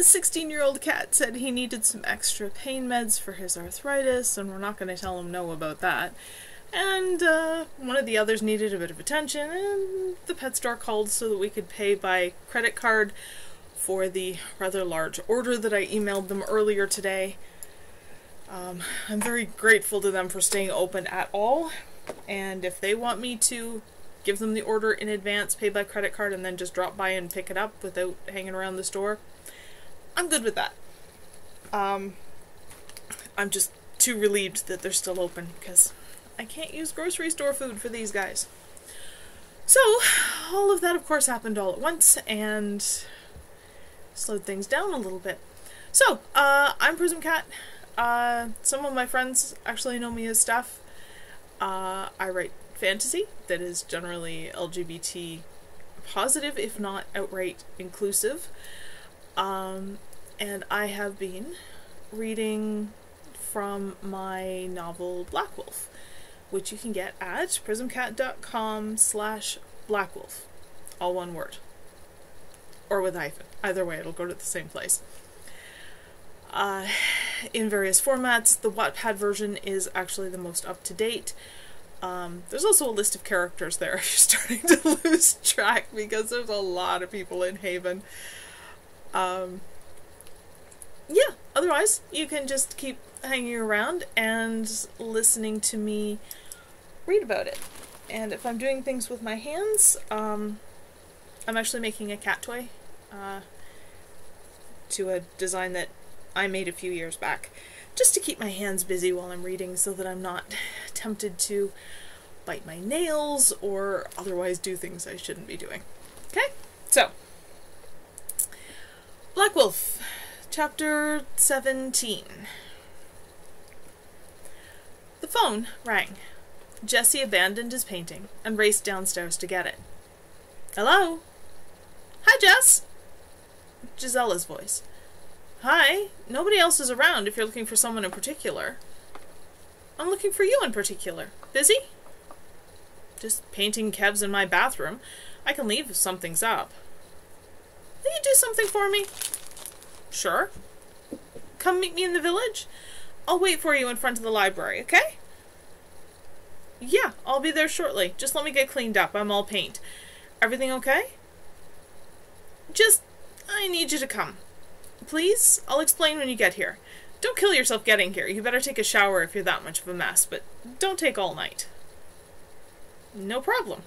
16-year-old cat said he needed some extra pain meds for his arthritis, and we're not going to tell him no about that. And one of the others needed a bit of attention, and the pet store called so that we could pay by credit card for the rather large order that I emailed them earlier today. I'm very grateful to them for staying open at all, and if they want me to give them the order in advance, pay by credit card, and then just drop by and pick it up without hanging around the store, I'm good with that. I'm just too relieved that they're still open, because I can't use grocery store food for these guys. So, all of that of course happened all at once, and slowed things down a little bit. So, I'm Prism Cat. Some of my friends actually know me as Steph. I write fantasy that is generally LGBT positive, if not outright inclusive. And I have been reading from my novel Black Wolf, which you can get at prismcat.com/blackwolf. All one word. Or with a hyphen. Either way, it'll go to the same place. In various formats. The Wattpad version is actually the most up-to-date. There's also a list of characters there if you're starting to lose track, because there's a lot of people in Haven. Yeah, otherwise, you can just keep hanging around and listening to me read about it. And if I'm doing things with my hands, I'm actually making a cat toy to a design that I made a few years back, just to keep my hands busy while I'm reading so that I'm not tempted to bite my nails or otherwise do things I shouldn't be doing. Okay, so Black Wolf, Chapter 17. The phone rang. Jesse abandoned his painting and raced downstairs to get it. Hello? Hi, Jess! Gisella's voice. Hi, nobody else is around if you're looking for someone in particular. I'm looking for you in particular. Busy? Just painting Kev's in my bathroom. I can leave if something's up. Will you do something for me? Sure. Come meet me in the village? I'll wait for you in front of the library, okay? Yeah, I'll be there shortly. Just let me get cleaned up. I'm all paint. Everything okay? Just, I need you to come. Please? I'll explain when you get here. Don't kill yourself getting here. You better take a shower if you're that much of a mess, but don't take all night. No problem.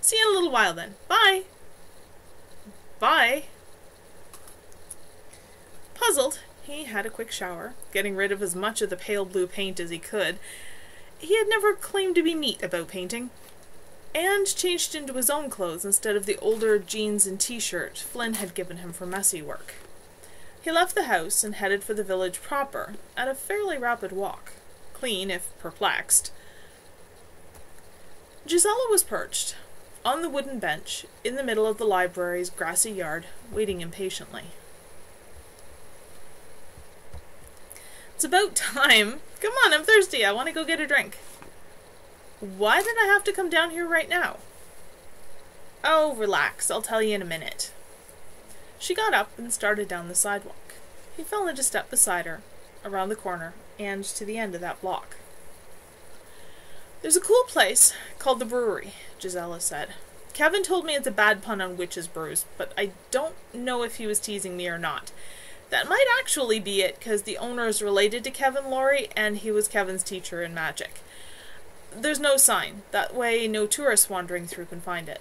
See you in a little while then. Bye. Bye. Puzzled, he had a quick shower, getting rid of as much of the pale blue paint as he could. He had never claimed to be neat about painting, and changed into his own clothes instead of the older jeans and t-shirt Flynn had given him for messy work. He left the house and headed for the village proper, at a fairly rapid walk, clean if perplexed. Gisela was perched, on the wooden bench, in the middle of the library's grassy yard, waiting impatiently. It's about time. Come on, I'm thirsty. I want to go get a drink. Why did I have to come down here right now? Oh, relax. I'll tell you in a minute. She got up and started down the sidewalk. He fell into step beside her, around the corner, and to the end of that block. There's a cool place called the Brewery, Gisela said. Kevin told me it's a bad pun on witch's brews, but I don't know if he was teasing me or not. That might actually be it, because the owner is related to Kevin Laurie, and he was Kevin's teacher in magic. There's no sign. That way no tourists wandering through can find it.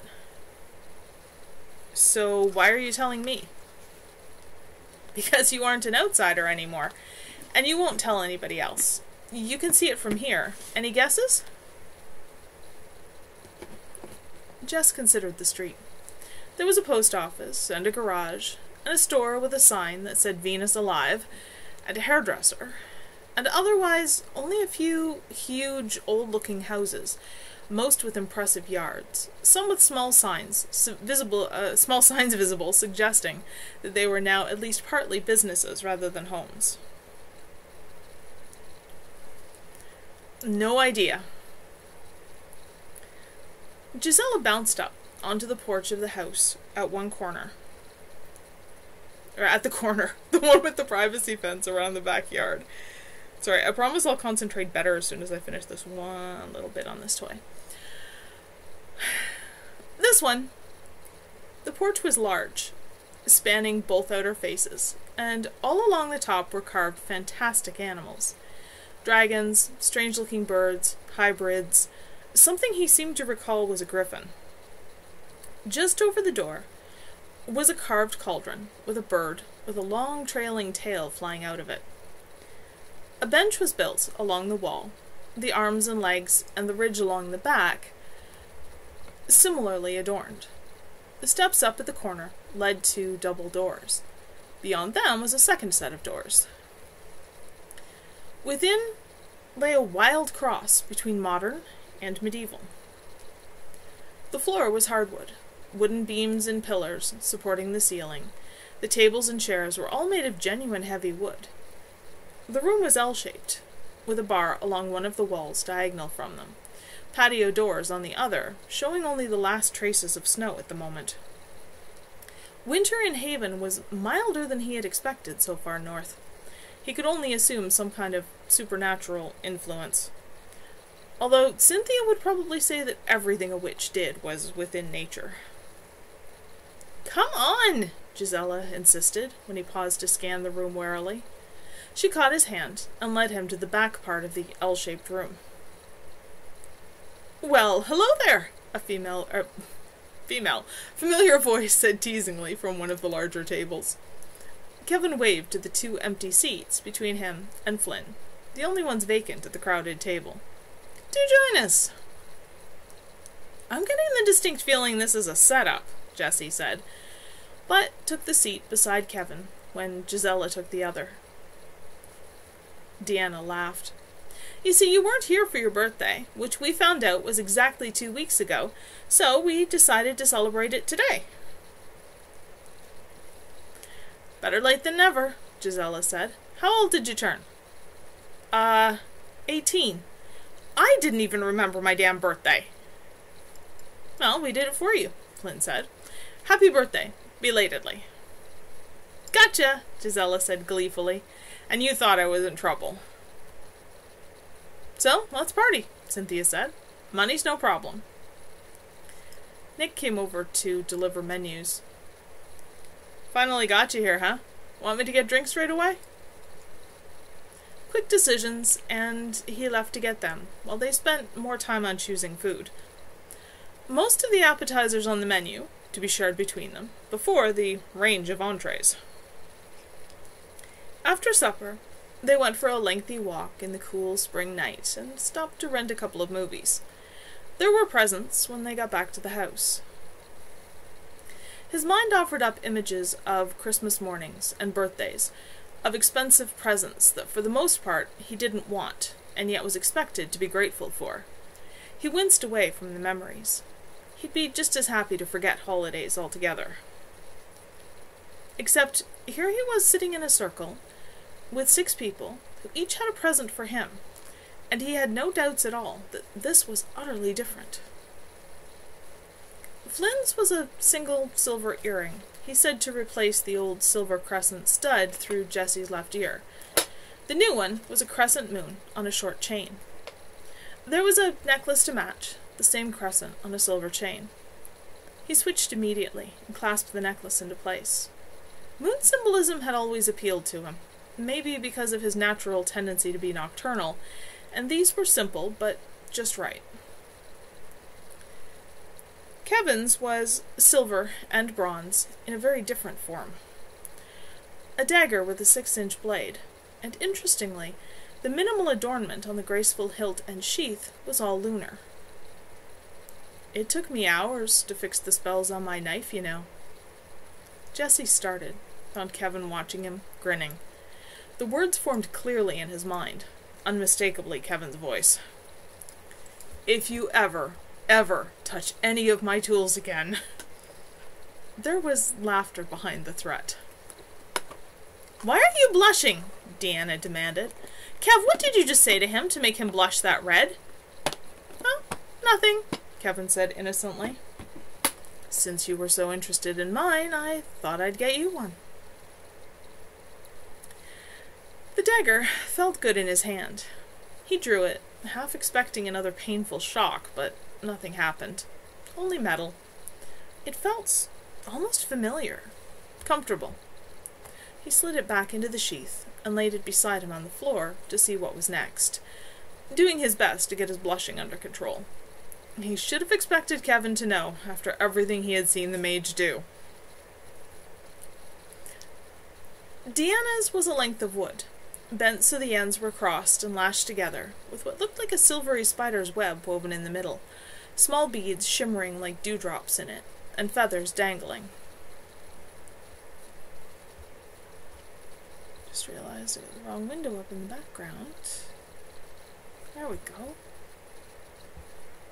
So why are you telling me? Because you aren't an outsider anymore, and you won't tell anybody else. You can see it from here. Any guesses? Jess considered the street. There was a post office, and a garage, and a store with a sign that said Venus Alive, and a hairdresser, and otherwise only a few huge, old-looking houses, most with impressive yards, some with small signs visible, suggesting that they were now at least partly businesses rather than homes. No idea. Gisela bounced up onto the porch of the house at one corner. Or at the corner. The one with the privacy fence around the backyard. Sorry, I promise I'll concentrate better as soon as I finish this one little bit on this toy. This one. The porch was large, spanning both outer faces, and all along the top were carved fantastic animals. Dragons, strange-looking birds, hybrids. Something he seemed to recall was a griffin. Just over the door was a carved cauldron with a bird with a long trailing tail flying out of it. A bench was built along the wall, the arms and legs and the ridge along the back similarly adorned. The steps up at the corner led to double doors. Beyond them was a second set of doors. Within lay a wild cross between modern and medieval. The floor was hardwood, wooden beams and pillars supporting the ceiling. The tables and chairs were all made of genuine heavy wood. The room was L-shaped, with a bar along one of the walls diagonal from them, patio doors on the other, showing only the last traces of snow at the moment. Winter in Haven was milder than he had expected so far north. He could only assume some kind of supernatural influence. Although Cynthia would probably say that everything a witch did was within nature. "Come on!" Gisela insisted, when he paused to scan the room warily. She caught his hand and led him to the back part of the L-shaped room. "Well, hello there!" a familiar voice said teasingly from one of the larger tables. Kevin waved to the two empty seats between him and Flynn, the only ones vacant at the crowded table. "Do join us." "I'm getting the distinct feeling this is a setup," Jessie said, but took the seat beside Kevin when Gisela took the other. Deanna laughed. "You see, you weren't here for your birthday, which we found out was exactly 2 weeks ago, so we decided to celebrate it today." "Better late than never," Gisela said. "How old did you turn?" 18. I didn't even remember my damn birthday." "Well, we did it for you," Flynn said. "Happy birthday, belatedly." "Gotcha," Gisela said gleefully. "And you thought I was in trouble." "So, let's party," Cynthia said. "Money's no problem." Nick came over to deliver menus. "Finally got you here, huh? Want me to get drinks right away?" Quick decisions, and he left to get them, while they spent more time on choosing food. Most of the appetizers on the menu, to be shared between them, before the range of entrees. After supper, they went for a lengthy walk in the cool spring night, and stopped to rent a couple of movies. There were presents when they got back to the house. His mind offered up images of Christmas mornings and birthdays, of expensive presents that for the most part he didn't want, and yet was expected to be grateful for. He winced away from the memories. He'd be just as happy to forget holidays altogether. Except here he was sitting in a circle, with 6 people, who each had a present for him, and he had no doubts at all that this was utterly different. Flynn's was a single silver earring, he said, to replace the old silver crescent stud through Jessie's left ear. The new one was a crescent moon on a short chain. There was a necklace to match, the same crescent on a silver chain. He switched immediately and clasped the necklace into place. Moon symbolism had always appealed to him, maybe because of his natural tendency to be nocturnal, and these were simple, but just right. Kevin's was silver and bronze in a very different form. A dagger with a 6-inch blade, and interestingly, the minimal adornment on the graceful hilt and sheath was all lunar. "It took me hours to fix the spells on my knife, you know." Jessie started, found Kevin watching him, grinning. The words formed clearly in his mind, unmistakably Kevin's voice. "If you ever touch any of my tools again." There was laughter behind the threat. "Why are you blushing?" Deanna demanded. "Kev, what did you just say to him to make him blush that red?" "Oh, nothing," Kevin said innocently. "Since you were so interested in mine, I thought I'd get you one." The dagger felt good in his hand. He drew it, half expecting another painful shock, but nothing happened. Only metal. It felt almost familiar, comfortable. He slid it back into the sheath and laid it beside him on the floor to see what was next, doing his best to get his blushing under control. He should have expected Kevin to know, after everything he had seen the mage do. Deanna's was a length of wood, bent so the ends were crossed and lashed together, with what looked like a silvery spider's web woven in the middle, small beads shimmering like dewdrops in it, and feathers dangling. Just realized I got the wrong window up in the background. There we go.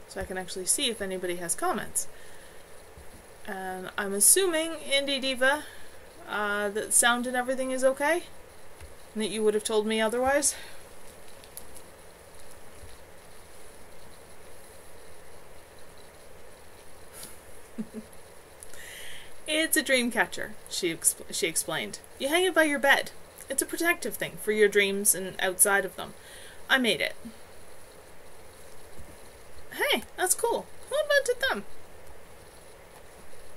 So I can actually see if anybody has comments. And I'm assuming, Indie Diva, that sound and everything is okay? And that you would have told me otherwise? It's a dream catcher, she explained. You hang it by your bed. It's a protective thing for your dreams and outside of them. I made it. Hey, that's cool. Who invented them?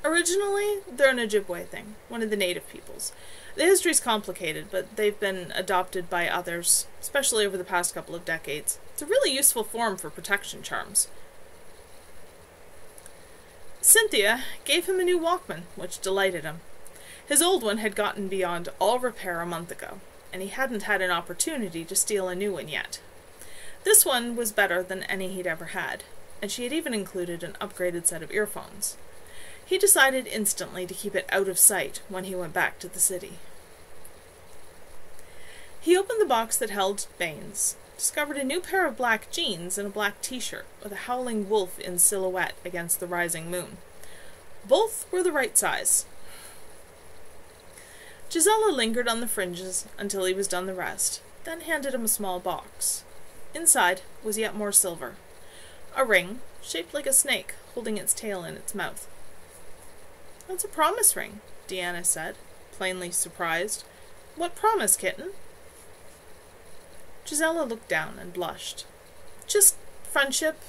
Originally, they're an Ojibwe thing, one of the native peoples. The history's complicated, but they've been adopted by others, especially over the past couple of decades. It's a really useful form for protection charms. Cynthia gave him a new Walkman, which delighted him. His old one had gotten beyond all repair a month ago, and he hadn't had an opportunity to steal a new one yet. This one was better than any he'd ever had, and she had even included an upgraded set of earphones. He decided instantly to keep it out of sight when he went back to the city. He opened the box that held Bane's, discovered a new pair of black jeans and a black t-shirt with a howling wolf in silhouette against the rising moon. Both were the right size. Gisela lingered on the fringes until he was done the rest, then handed him a small box. Inside was yet more silver. A ring, shaped like a snake, holding its tail in its mouth. That's a promise ring, Deanna said, plainly surprised. What promise, kitten? Gisela looked down and blushed. Just friendship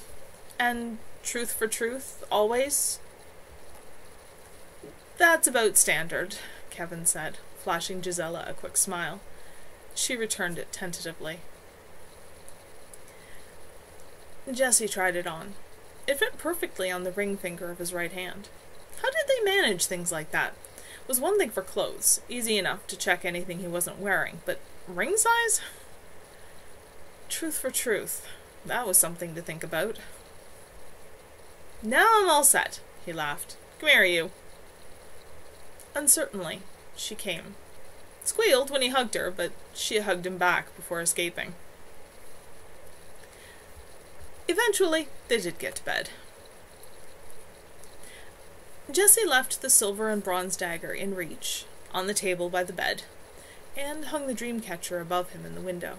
and truth for truth, always. That's about standard, Kevin said, flashing Gisela a quick smile. She returned it tentatively. Jesse tried it on. It fit perfectly on the ring finger of his right hand. How did they manage things like that? It was one thing for clothes, easy enough to check anything he wasn't wearing, but ring size? Truth for truth. That was something to think about. Now I'm all set, he laughed. Come here, you. Uncertainly, she came. Squealed when he hugged her, but she hugged him back before escaping. Eventually, they did get to bed. Jesse left the silver and bronze dagger in reach, on the table by the bed, and hung the dream catcher above him in the window.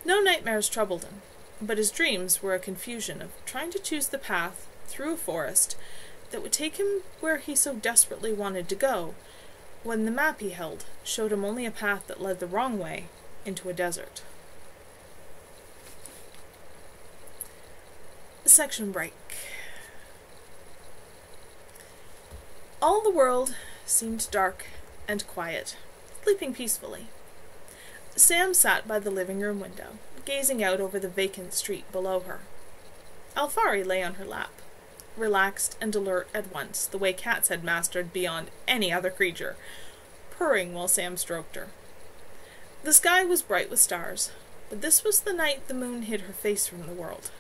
No nightmares troubled him, but his dreams were a confusion of trying to choose the path through a forest that would take him where he so desperately wanted to go, when the map he held showed him only a path that led the wrong way into a desert. Section break. All the world seemed dark and quiet, sleeping peacefully. Sam sat by the living room window, gazing out over the vacant street below her. Alfari lay on her lap, relaxed and alert at once, the way cats had mastered beyond any other creature, purring while Sam stroked her. The sky was bright with stars, but this was the night the moon hid her face from the world.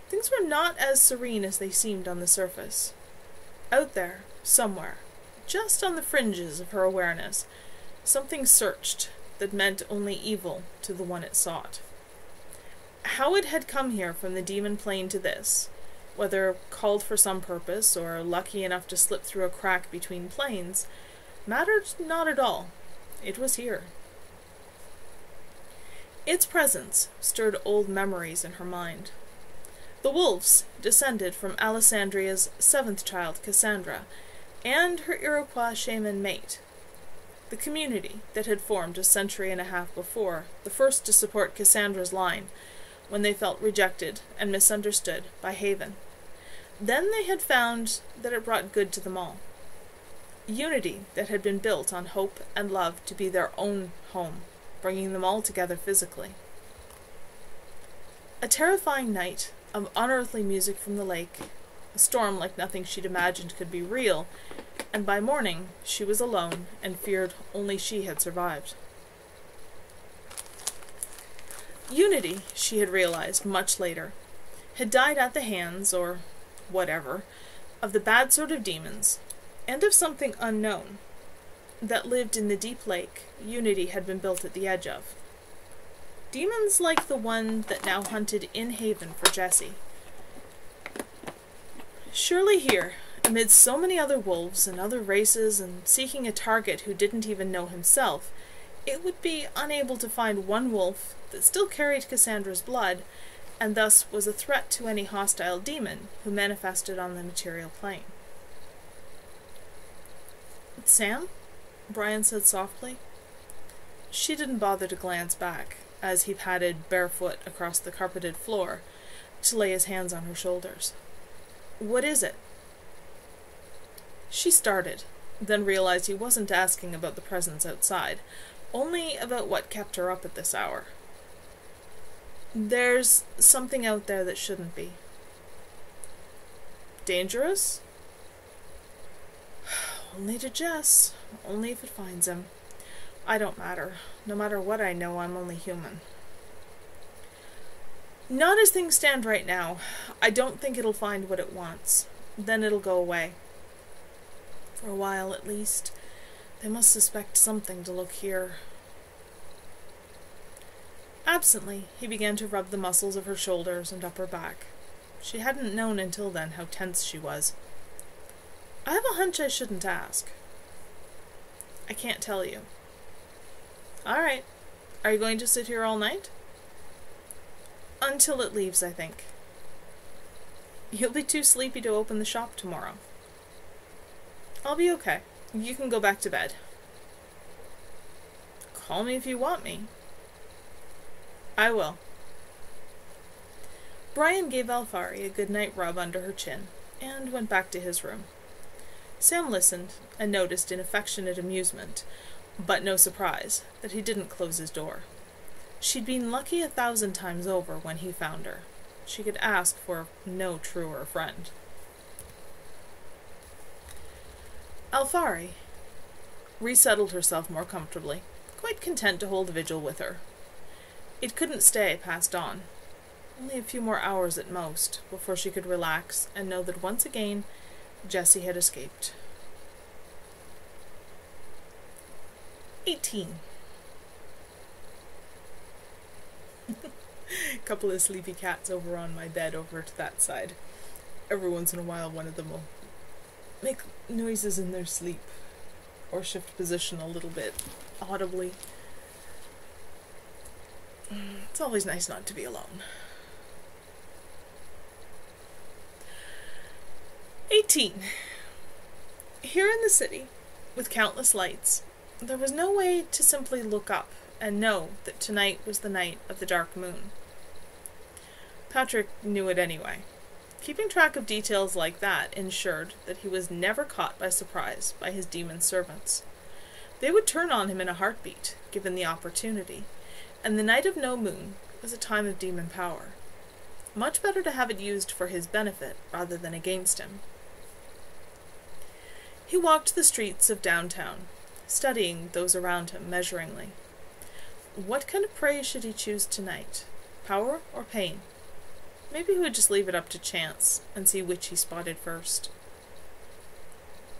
Things were not as serene as they seemed on the surface. Out there, somewhere, just on the fringes of her awareness, something searched that meant only evil to the one it sought. How it had come here from the demon plane to this, whether called for some purpose or lucky enough to slip through a crack between planes, mattered not at all. It was here. Its presence stirred old memories in her mind. The wolves descended from Alessandria's seventh child, Cassandra, and her Iroquois shaman mate. the community that had formed a century and a half before, the first to support Cassandra's line when they felt rejected and misunderstood by Haven. Then they had found that it brought good to them all. Unity that had been built on hope and love to be their own home, bringing them all together physically. A terrifying night of unearthly music from the lake, a storm like nothing she'd imagined could be real, and by morning she was alone and feared only she had survived. Unity, she had realized much later, had died at the hands, or whatever, of the bad sort of demons, and of something unknown, that lived in the deep lake Unity had been built at the edge of. Demons like the one that now hunted in Haven for Jessie. Surely here, amid so many other wolves and other races, and seeking a target who didn't even know himself, it would be unable to find one wolf that still carried Cassandra's blood, and thus was a threat to any hostile demon who manifested on the material plane. "Sam?" Brian said softly. She didn't bother to glance back, as he padded barefoot across the carpeted floor to lay his hands on her shoulders. "What is it?" She started, then realized he wasn't asking about the presence outside, only about what kept her up at this hour. "There's something out there that shouldn't be." "Dangerous?" "Only to Jess. Only if it finds him. I don't matter. No matter what I know, I'm only human." "Not as things stand right now. I don't think it'll find what it wants. Then it'll go away. For a while, at least. They must suspect something to look here." Absently, he began to rub the muscles of her shoulders and upper back. She hadn't known until then how tense she was. "I have a hunch I shouldn't ask." "I can't tell you." "All right. Are you going to sit here all night?" "Until it leaves, I think." "You'll be too sleepy to open the shop tomorrow." "I'll be okay. You can go back to bed." "Call me if you want me." "I will." Brian gave Alfari a good-night rub under her chin, and went back to his room. Sam listened, and noticed in affectionate amusement, but no surprise, that he didn't close his door. She'd been lucky 1,000 times over when he found her. She could ask for no truer friend. Alfari resettled herself more comfortably, quite content to hold vigil with her. It couldn't stay past dawn. Only a few more hours at most, before she could relax and know that once again Jessie had escaped. 18. Couple of sleepy cats over on my bed over to that side. Every once in a while one of them will make noises in their sleep, or shift position a little bit, audibly. It's always nice not to be alone. 18. Here in the city, with countless lights, there was no way to simply look up and know that tonight was the night of the dark moon. Patrick knew it anyway. Keeping track of details like that ensured that he was never caught by surprise by his demon servants. They would turn on him in a heartbeat, given the opportunity, and the night of no moon was a time of demon power. Much better to have it used for his benefit rather than against him. He walked the streets of downtown, studying those around him measuringly. What kind of prey should he choose tonight? Power or pain? Maybe he would just leave it up to chance and see which he spotted first.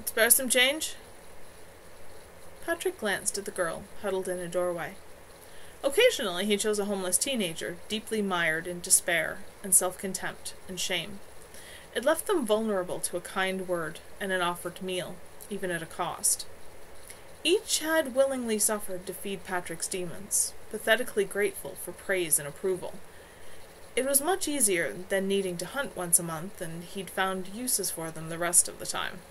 "Spare some change?" Patrick glanced at the girl, huddled in a doorway. Occasionally he chose a homeless teenager, deeply mired in despair and self-contempt and shame. It left them vulnerable to a kind word and an offered meal, even at a cost. Each had willingly suffered to feed Patrick's demons, pathetically grateful for praise and approval. It was much easier than needing to hunt once a month, and he'd found uses for them the rest of the time.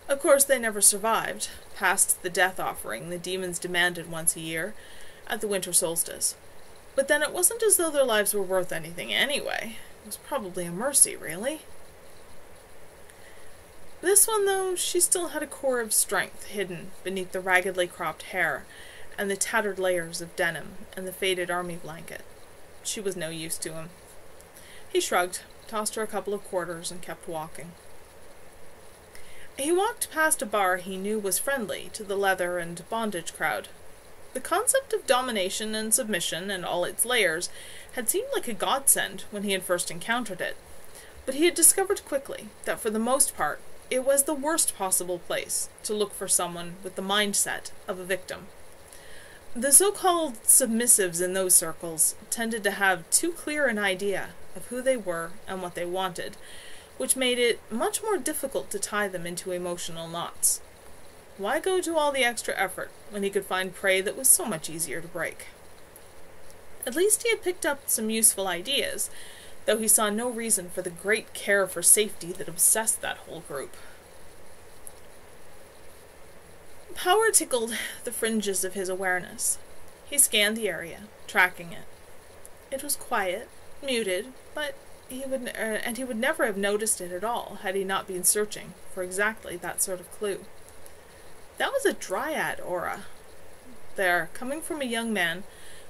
Of course, they never survived, past the death offering the demons demanded once a year, at the winter solstice. But then it wasn't as though their lives were worth anything anyway. It was probably a mercy, really. This one, though, she still had a core of strength hidden beneath the raggedly cropped hair and the tattered layers of denim and the faded army blanket. She was no use to him. He shrugged, tossed her a couple of quarters, and kept walking. He walked past a bar he knew was friendly to the leather and bondage crowd. The concept of domination and submission and all its layers had seemed like a godsend when he had first encountered it, but he had discovered quickly that for the most part it was the worst possible place to look for someone with the mindset of a victim. The so-called submissives in those circles tended to have too clear an idea of who they were and what they wanted, which made it much more difficult to tie them into emotional knots. Why go to all the extra effort when he could find prey that was so much easier to break? At least he had picked up some useful ideas, though he saw no reason for the great care for safety that obsessed that whole group. Power tickled the fringes of his awareness. He scanned the area, tracking it. It was quiet, muted, but he would never have noticed it at all had he not been searching for exactly that sort of clue. That was a dryad aura. There, coming from a young man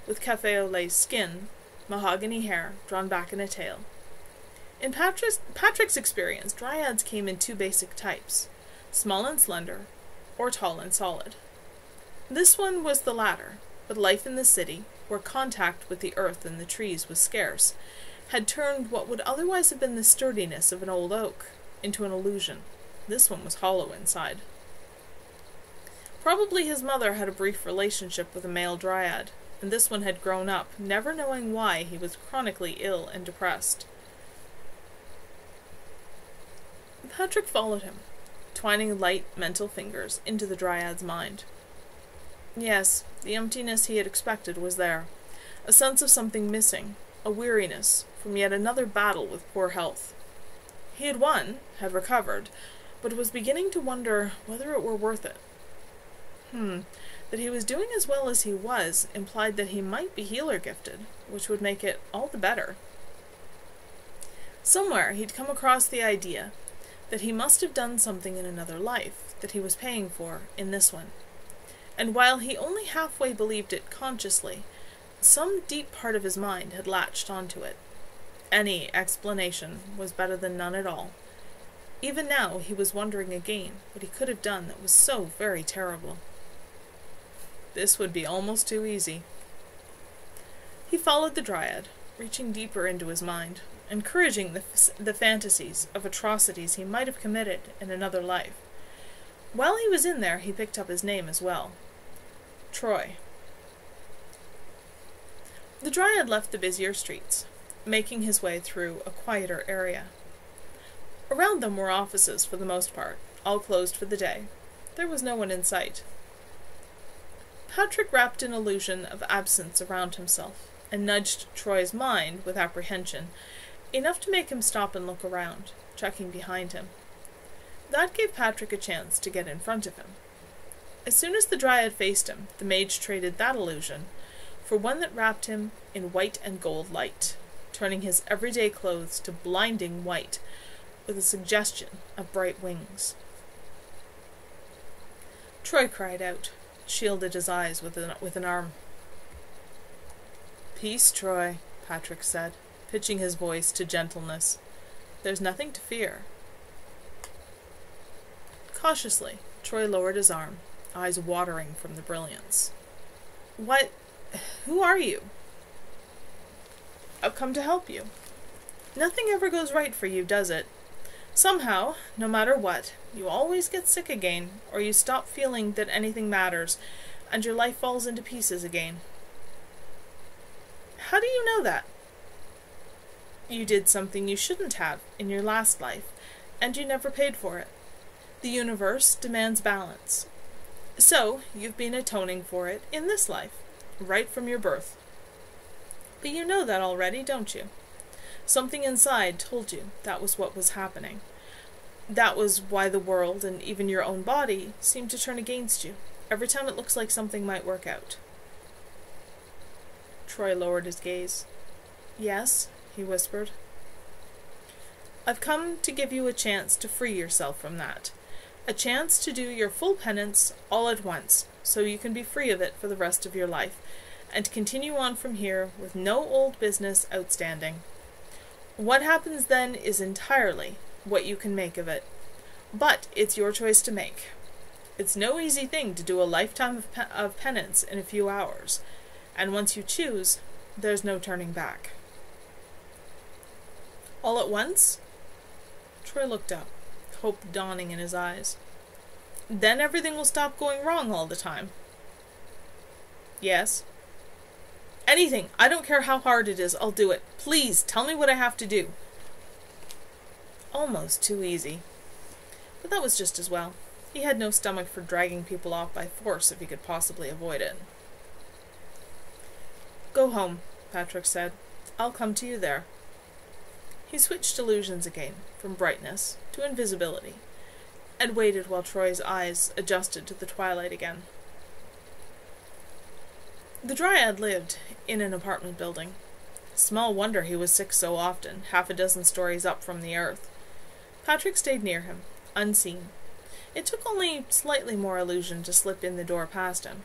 with cafe au lait skin, mahogany hair drawn back in a tail. In Patrick's experience, dryads came in two basic types, small and slender, or tall and solid. This one was the latter, but life in the city, where contact with the earth and the trees was scarce, had turned what would otherwise have been the sturdiness of an old oak into an illusion. This one was hollow inside. Probably his mother had a brief relationship with a male dryad, and this one had grown up, never knowing why he was chronically ill and depressed. Patrick followed him, twining light mental fingers into the dryad's mind. Yes, the emptiness he had expected was there, a sense of something missing, a weariness from yet another battle with poor health. He had won, had recovered, but was beginning to wonder whether it were worth it. That he was doing as well as he was implied that he might be healer gifted, which would make it all the better. Somewhere he'd come across the idea that he must have done something in another life that he was paying for in this one. And while he only halfway believed it consciously, some deep part of his mind had latched onto it. Any explanation was better than none at all. Even now he was wondering again what he could have done that was so very terrible. This would be almost too easy. He followed the dryad, reaching deeper into his mind, encouraging the fantasies of atrocities he might have committed in another life. While he was in there, he picked up his name as well. Troy. The dryad left the busier streets, making his way through a quieter area. Around them were offices for the most part, all closed for the day. There was no one in sight. Patrick wrapped an illusion of absence around himself, and nudged Troy's mind with apprehension, enough to make him stop and look around, checking behind him. That gave Patrick a chance to get in front of him. As soon as the dryad faced him, the mage traded that illusion for one that wrapped him in white and gold light, turning his everyday clothes to blinding white, with a suggestion of bright wings. Troy cried out, shielded his eyes with an arm. "Peace, Troy," Patrick said, pitching his voice to gentleness. "There's nothing to fear." Cautiously, Troy lowered his arm, eyes watering from the brilliance. Who are you?" "I've come to help you. Nothing ever goes right for you, does it? Somehow, no matter what, you always get sick again, or you stop feeling that anything matters, and your life falls into pieces again." "How do you know that?" "You did something you shouldn't have in your last life, and you never paid for it. The universe demands balance. So, you've been atoning for it in this life, right from your birth. But you know that already, don't you? Something inside told you that was what was happening. That was why the world, and even your own body, seemed to turn against you, every time it looks like something might work out. Troy lowered his gaze. Yes, he whispered. I've come to give you a chance to free yourself from that. A chance to do your full penance all at once, so you can be free of it for the rest of your life, and continue on from here with no old business outstanding. What happens then is entirely what you can make of it. But it's your choice to make. It's no easy thing to do a lifetime of penance in a few hours, and once you choose, there's no turning back. All at once? Troy looked up, hope dawning in his eyes. Then everything will stop going wrong all the time. Yes. Anything. I don't care how hard it is. I'll do it. Please, tell me what I have to do. Almost too easy. But that was just as well. He had no stomach for dragging people off by force if he could possibly avoid it. Go home, Patrick said. I'll come to you there. He switched illusions again, from brightness to invisibility, and waited while Troy's eyes adjusted to the twilight again. The Dryad lived in an apartment building. Small wonder he was sick so often, half a dozen stories up from the earth. Patrick stayed near him, unseen. It took only slightly more illusion to slip in the door past him.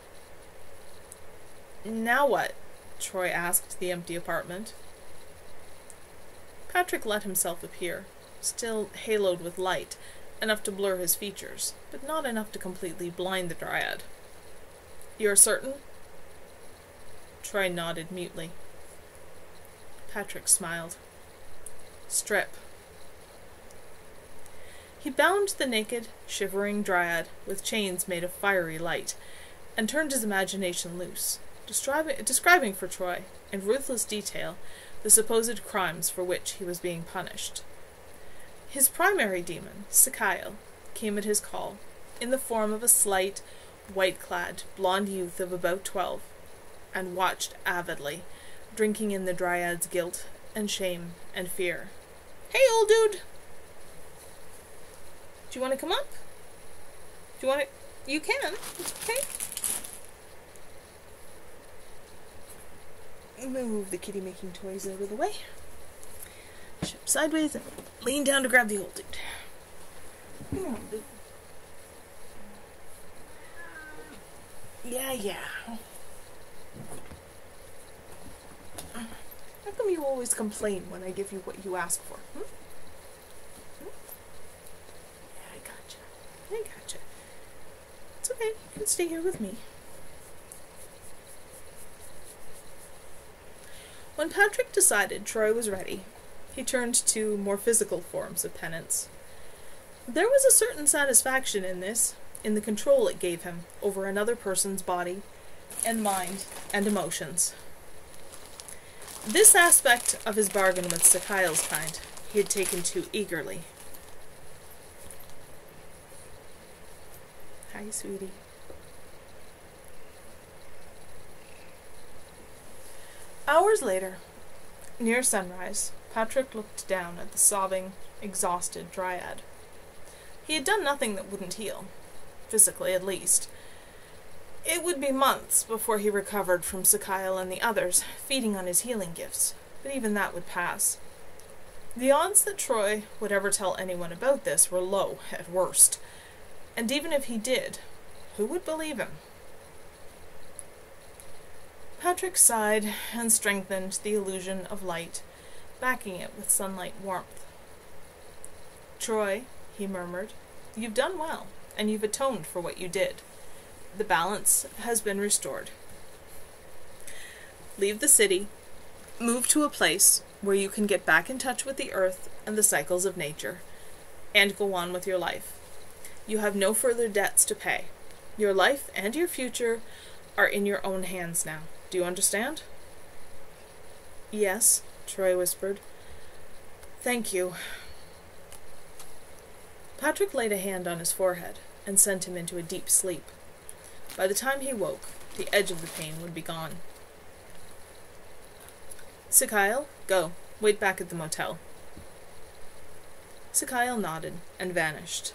Now what? Troy asked the empty apartment. Patrick let himself appear, still haloed with light, enough to blur his features, but not enough to completely blind the Dryad. You're certain? Troy nodded mutely. Patrick smiled. Strip. He bound the naked, shivering Dryad with chains made of fiery light, and turned his imagination loose, describing for Troy, in ruthless detail, the supposed crimes for which he was being punished. His primary demon, Sakael, came at his call, in the form of a slight, white-clad, blonde youth of about 12, and watched avidly, drinking in the Dryad's guilt and shame and fear. Hey, old dude! Do you want to come up? Do you want to... You can. It's okay. Move the kitty-making toys out of the way. Ship sideways and lean down to grab the old dude. Come on, dude. Yeah. How come you always complain when I give you what you ask for? Yeah, I gotcha. It's okay. You can stay here with me. When Patrick decided Troy was ready, he turned to more physical forms of penance. There was a certain satisfaction in this, in the control it gave him over another person's body and mind and emotions. This aspect of his bargain with Sakael's kind he had taken to eagerly. Hi, sweetie. Hours later, near sunrise, Patrick looked down at the sobbing, exhausted Dryad. He had done nothing that wouldn't heal, physically at least. It would be months before he recovered from Sakael and the others, feeding on his healing gifts, but even that would pass. The odds that Troy would ever tell anyone about this were low, at worst, and even if he did, who would believe him? Patrick sighed and strengthened the illusion of light, backing it with sunlight warmth. Troy, he murmured, you've done well, and you've atoned for what you did. The balance has been restored. Leave the city, move to a place where you can get back in touch with the earth and the cycles of nature, and go on with your life. You have no further debts to pay. Your life and your future are in your own hands now. Do you understand? Yes, Troy whispered. Thank you. Patrick laid a hand on his forehead and sent him into a deep sleep. By the time he woke, the edge of the pain would be gone. Sakael, go. Wait back at the motel. Sakyle nodded and vanished.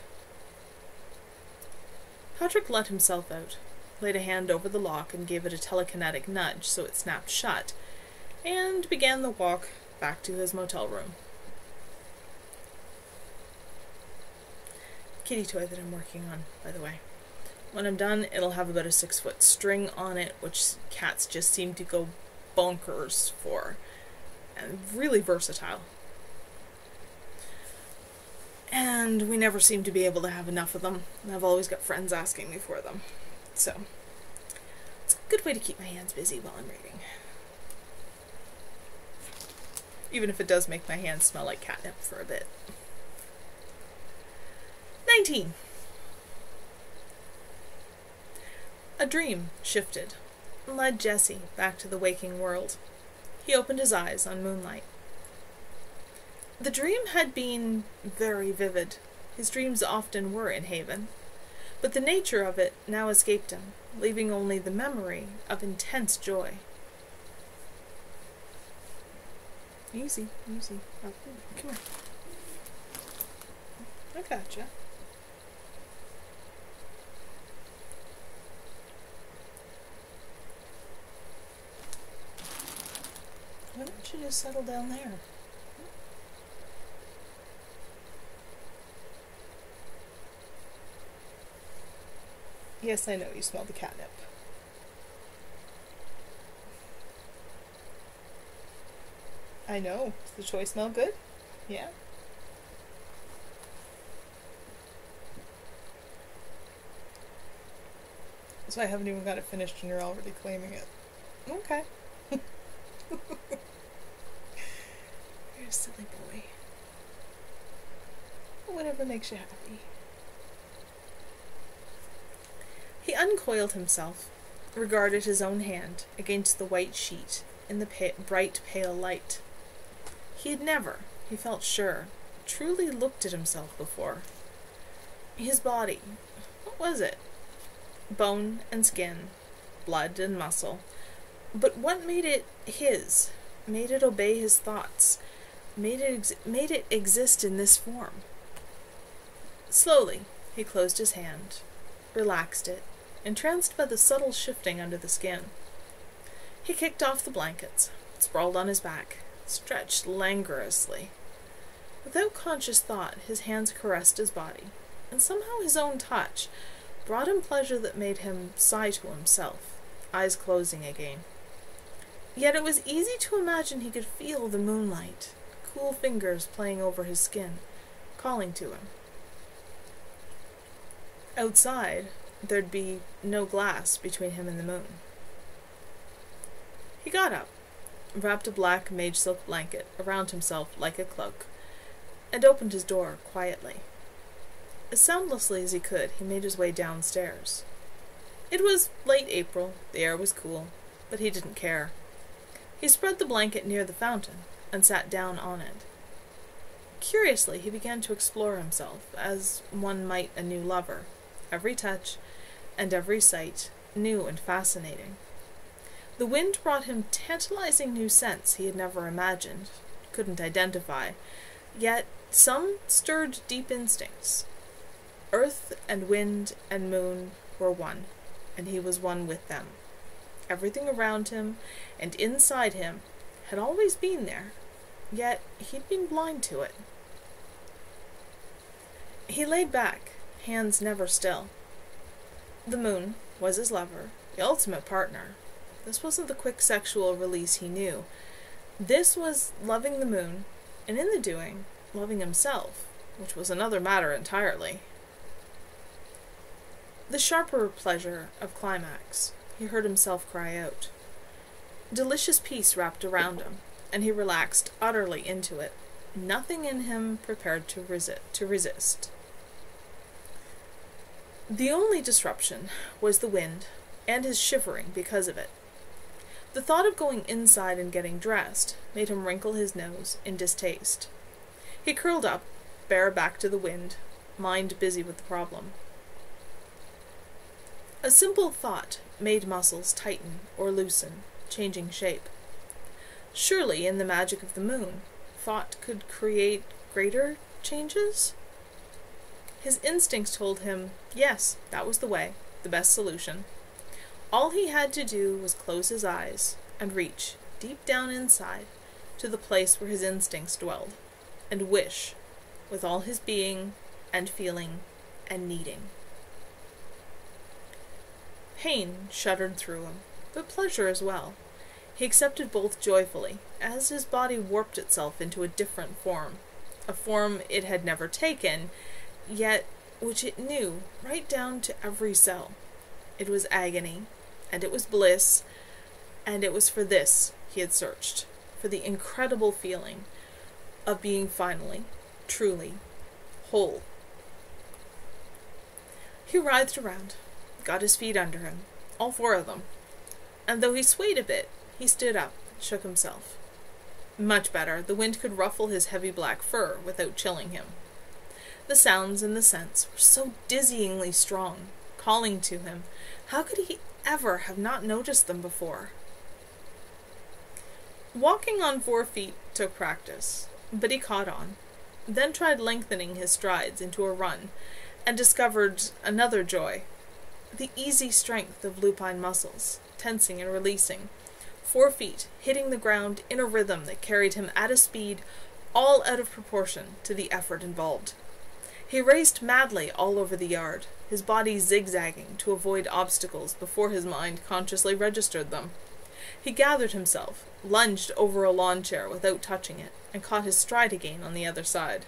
Patrick let himself out, laid a hand over the lock and gave it a telekinetic nudge so it snapped shut, and began the walk back to his motel room. Kitty toy that I'm working on, by the way. When I'm done, it'll have about a 6-foot string on it, which cats just seem to go bonkers for, and really versatile. And we never seem to be able to have enough of them, and I've always got friends asking me for them. So, it's a good way to keep my hands busy while I'm reading. Even if it does make my hands smell like catnip for a bit. 19. A dream shifted and led Jesse back to the waking world. He opened his eyes on moonlight. The dream had been very vivid. His dreams often were in Haven, but the nature of it now escaped him, leaving only the memory of intense joy. Easy, easy. Oh, come here. I gotcha. Why don't you just settle down there? Yes, I know you smell the catnip. I know. Does the toy smell good? Yeah. So I haven't even got it finished and you're already claiming it. Okay. You're a silly boy. Whatever makes you happy. He uncoiled himself, regarded his own hand against the white sheet in the bright pale light. He had never, he felt sure, truly looked at himself before. His body, what was it? Bone and skin, blood and muscle. But what made it his? Made it obey his thoughts? Made it exist in this form? Slowly, he closed his hand, relaxed it, entranced by the subtle shifting under the skin. He kicked off the blankets, sprawled on his back, stretched languorously. Without conscious thought, his hands caressed his body, and somehow his own touch brought him pleasure that made him sigh to himself, eyes closing again. Yet it was easy to imagine he could feel the moonlight, cool fingers playing over his skin, calling to him. Outside, there'd be no glass between him and the moon. He got up, wrapped a black mage silk blanket around himself like a cloak, and opened his door quietly. As soundlessly as he could, he made his way downstairs. It was late April, the air was cool, but he didn't care. He spread the blanket near the fountain and sat down on it. Curiously, he began to explore himself, as one might a new lover, every touch and every sight new and fascinating. The wind brought him tantalizing new scents he had never imagined, couldn't identify, yet some stirred deep instincts. Earth and wind and moon were one, and he was one with them. Everything around him and inside him had always been there, yet he'd been blind to it. He laid back, hands never still. The moon was his lover, the ultimate partner. This wasn't the quick sexual release he knew. This was loving the moon, and in the doing, loving himself, which was another matter entirely. The sharper pleasure of climax, he heard himself cry out. Delicious peace wrapped around him, and he relaxed utterly into it, nothing in him prepared to resist. The only disruption was the wind, and his shivering because of it. The thought of going inside and getting dressed made him wrinkle his nose in distaste. He curled up, bare back to the wind, mind busy with the problem. A simple thought made muscles tighten or loosen, changing shape. Surely, in the magic of the moon, thought could create greater changes? His instincts told him, yes, that was the way, the best solution. All he had to do was close his eyes and reach, deep down inside, to the place where his instincts dwelled, and wish, with all his being and feeling and needing. Pain shuddered through him, but pleasure as well. He accepted both joyfully, as his body warped itself into a different form, a form it had never taken, yet which it knew right down to every cell. It was agony, and it was bliss, and it was for this he had searched, for the incredible feeling of being finally, truly, whole. He writhed around, got his feet under him, all four of them, and though he swayed a bit, he stood up and shook himself. Much better. The wind could ruffle his heavy black fur without chilling him. The sounds and the scents were so dizzyingly strong, calling to him. How could he ever have not noticed them before? Walking on 4 feet took practice, but he caught on, then tried lengthening his strides into a run, and discovered another joy, the easy strength of lupine muscles, tensing and releasing, 4 feet, hitting the ground in a rhythm that carried him at a speed all out of proportion to the effort involved. He raced madly all over the yard, his body zigzagging to avoid obstacles before his mind consciously registered them. He gathered himself, lunged over a lawn chair without touching it, and caught his stride again on the other side.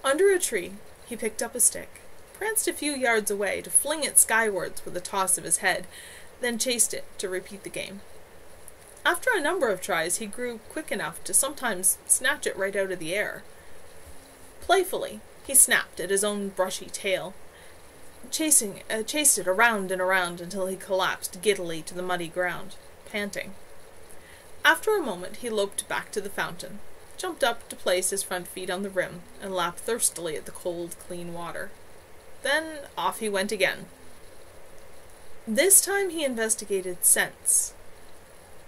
Under a tree, he picked up a stick, pranced a few yards away to fling it skywards with a toss of his head, then chased it to repeat the game. After a number of tries, he grew quick enough to sometimes snatch it right out of the air. Playfully, he snapped at his own brushy tail, chased it around and around until he collapsed giddily to the muddy ground, panting. After a moment, he loped back to the fountain, jumped up to place his front feet on the rim, and lapped thirstily at the cold, clean water. Then off he went again. This time he investigated scents.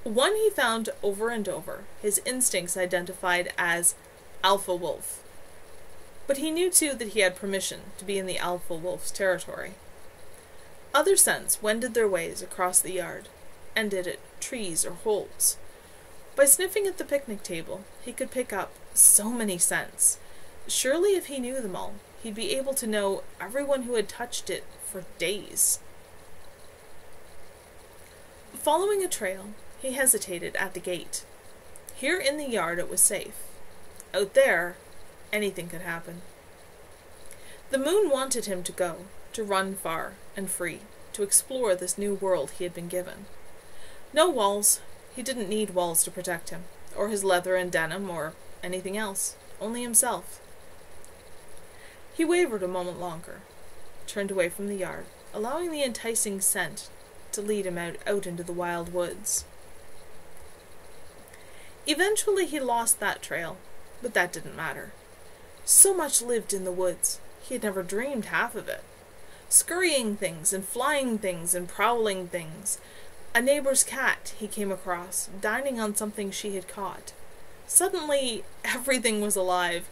One he found over and over, his instincts identified as alpha wolf. But he knew too that he had permission to be in the alpha wolf's territory. Other scents wended their ways across the yard, ended at trees or holes. By sniffing at the picnic table, he could pick up so many scents. Surely if he knew them all, he'd be able to know everyone who had touched it for days. Following a trail, he hesitated at the gate. Here in the yard it was safe. Out there, anything could happen. The moon wanted him to go, to run far and free, to explore this new world he had been given. No walls. He didn't need walls to protect him, or his leather and denim, or anything else. Only himself. He wavered a moment longer, turned away from the yard, allowing the enticing scent to lead him out into the wild woods. Eventually he lost that trail, but that didn't matter. So much lived in the woods, he had never dreamed half of it. Scurrying things and flying things and prowling things. A neighbor's cat he came across, dining on something she had caught. Suddenly everything was alive,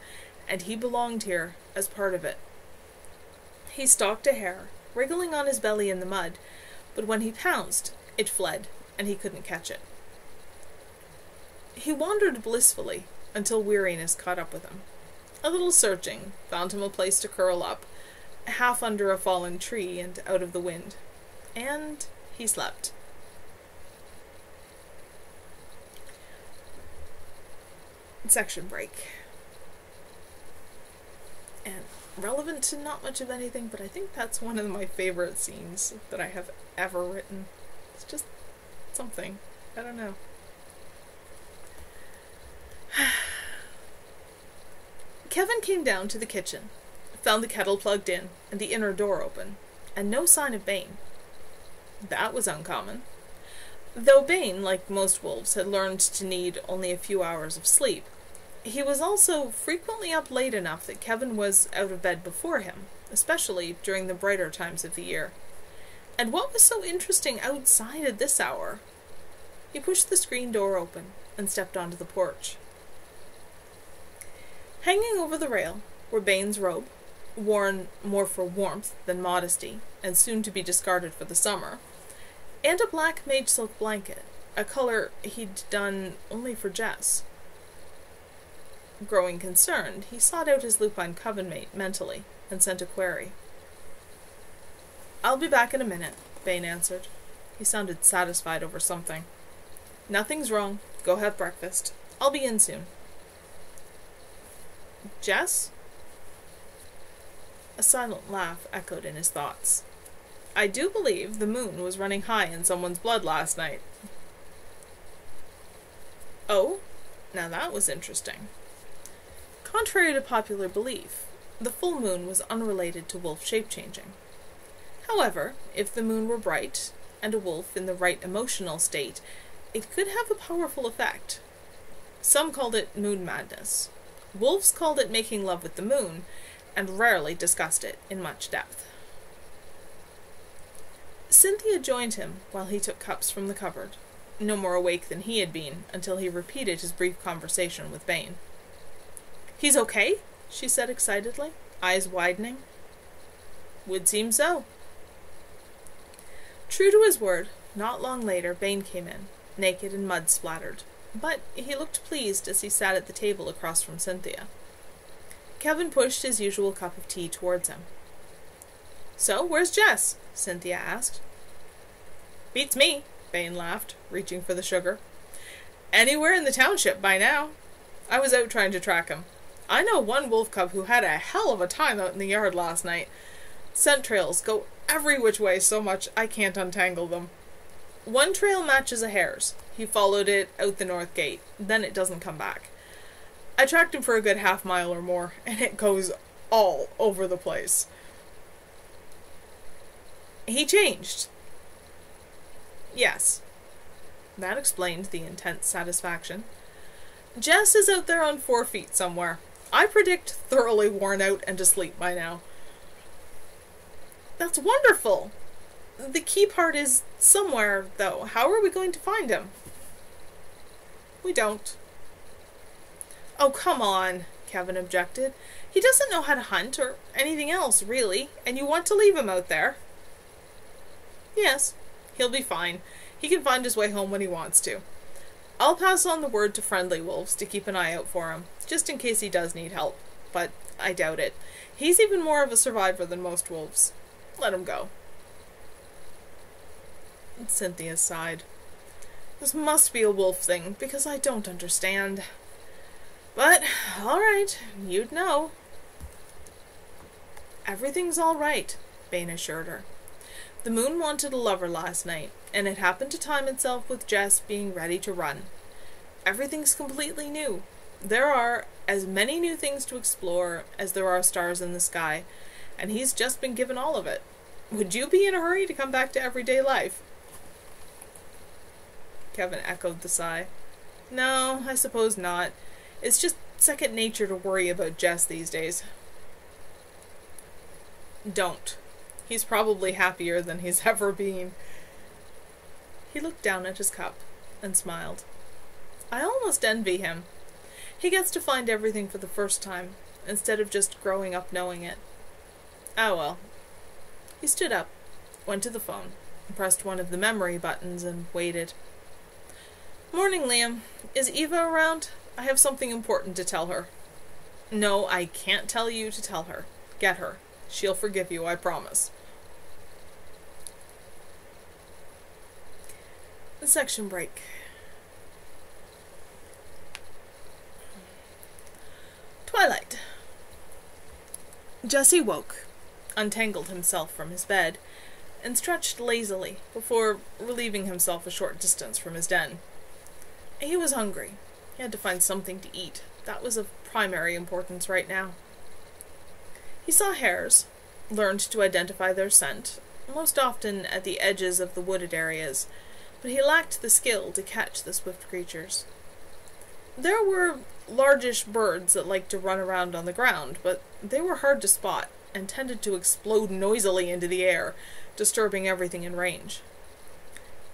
and he belonged here as part of it. He stalked a hare, wriggling on his belly in the mud, but when he pounced, it fled, and he couldn't catch it. He wandered blissfully until weariness caught up with him. A little searching found him a place to curl up, half under a fallen tree and out of the wind. And he slept. Section break. And relevant to not much of anything, but I think that's one of my favorite scenes that I have ever written. It's just something. I don't know. Kevin came down to the kitchen, found the kettle plugged in, and the inner door open, and no sign of Bane. That was uncommon. Though Bane, like most wolves, had learned to need only a few hours of sleep, he was also frequently up late enough that Kevin was out of bed before him, especially during the brighter times of the year. And what was so interesting outside at this hour? He pushed the screen door open and stepped onto the porch. Hanging over the rail were Bane's robe, worn more for warmth than modesty, and soon to be discarded for the summer, and a black mage silk blanket, a color he'd done only for Jess. Growing concerned, he sought out his lupine coven-mate mentally and sent a query. "I'll be back in a minute," Bane answered. He sounded satisfied over something. "Nothing's wrong. Go have breakfast. I'll be in soon." "Jess?" A silent laugh echoed in his thoughts. "I do believe the moon was running high in someone's blood last night." "Oh? Now that was interesting." Contrary to popular belief, the full moon was unrelated to wolf shape-changing. However, if the moon were bright, and a wolf in the right emotional state, it could have a powerful effect. Some called it moon madness. Wolves called it making love with the moon, and rarely discussed it in much depth. Cynthia joined him while he took cups from the cupboard, no more awake than he had been until he repeated his brief conversation with Bane. "He's okay?" she said excitedly, eyes widening. "Would seem so." True to his word, not long later Bane came in, naked and mud-splattered, but he looked pleased as he sat at the table across from Cynthia. Kevin pushed his usual cup of tea towards him. "So, where's Jess?" Cynthia asked. "Beats me," Bane laughed, reaching for the sugar. "Anywhere in the township by now. I was out trying to track him. I know one wolf cub who had a hell of a time out in the yard last night. Scent trails go every which way so much I can't untangle them. One trail matches a hare's. He followed it out the north gate, then it doesn't come back. I tracked him for a good half-mile or more, and it goes all over the place." "He changed." "Yes." That explained the intense satisfaction. "Jess is out there on 4 feet somewhere. I predict thoroughly worn out and asleep by now." "That's wonderful! The key part is somewhere, though. How are we going to find him?" "We don't." "Oh, come on," Kevin objected. "He doesn't know how to hunt, or anything else, really, and you want to leave him out there." "Yes, he'll be fine. He can find his way home when he wants to. I'll pass on the word to friendly wolves to keep an eye out for him, just in case he does need help, but I doubt it. He's even more of a survivor than most wolves. Let him go." Cynthia sighed. "This must be a wolf thing, because I don't understand. But, all right, you'd know." "Everything's all right," Bane assured her. "The moon wanted a lover last night, and it happened to time itself with Jess being ready to run. Everything's completely new. There are as many new things to explore as there are stars in the sky, and he's just been given all of it. Would you be in a hurry to come back to everyday life?" Kevin echoed the sigh. "No, I suppose not. It's just second nature to worry about Jess these days." "Don't. He's probably happier than he's ever been." He looked down at his cup and smiled. "I almost envy him. He gets to find everything for the first time, instead of just growing up knowing it. Ah well." He stood up, went to the phone, pressed one of the memory buttons, and waited. "Morning, Liam. Is Eva around? I have something important to tell her." "No, I can't tell you to tell her. Get her. She'll forgive you, I promise." The section break. Twilight. Jesse woke, untangled himself from his bed, and stretched lazily before relieving himself a short distance from his den. He was hungry. He had to find something to eat. That was of primary importance right now. He saw hares, learned to identify their scent, most often at the edges of the wooded areas, but he lacked the skill to catch the swift creatures. There were largish birds that liked to run around on the ground, but they were hard to spot and tended to explode noisily into the air, disturbing everything in range.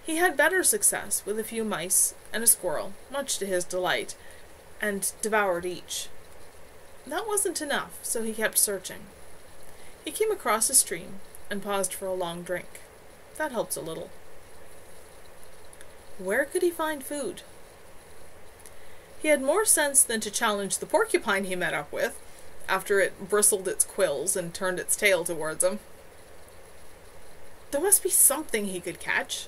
He had better success with a few mice and a squirrel, much to his delight, and devoured each. That wasn't enough, so he kept searching. He came across a stream and paused for a long drink. That helped a little. Where could he find food? He had more sense than to challenge the porcupine he met up with, after it bristled its quills and turned its tail towards him. There must be something he could catch.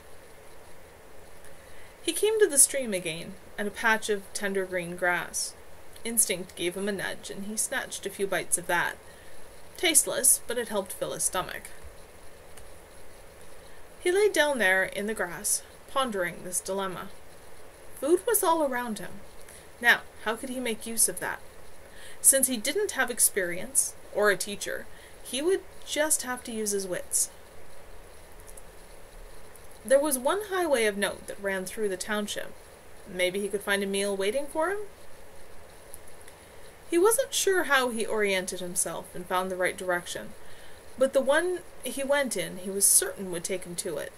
He came to the stream again, and a patch of tender green grass. Instinct gave him a nudge, and he snatched a few bites of that. Tasteless, but it helped fill his stomach. He lay down there in the grass, pondering this dilemma. Food was all around him. Now, how could he make use of that? Since he didn't have experience, or a teacher, he would just have to use his wits. There was one highway of note that ran through the township. Maybe he could find a meal waiting for him? He wasn't sure how he oriented himself and found the right direction, but the one he went in he was certain would take him to it.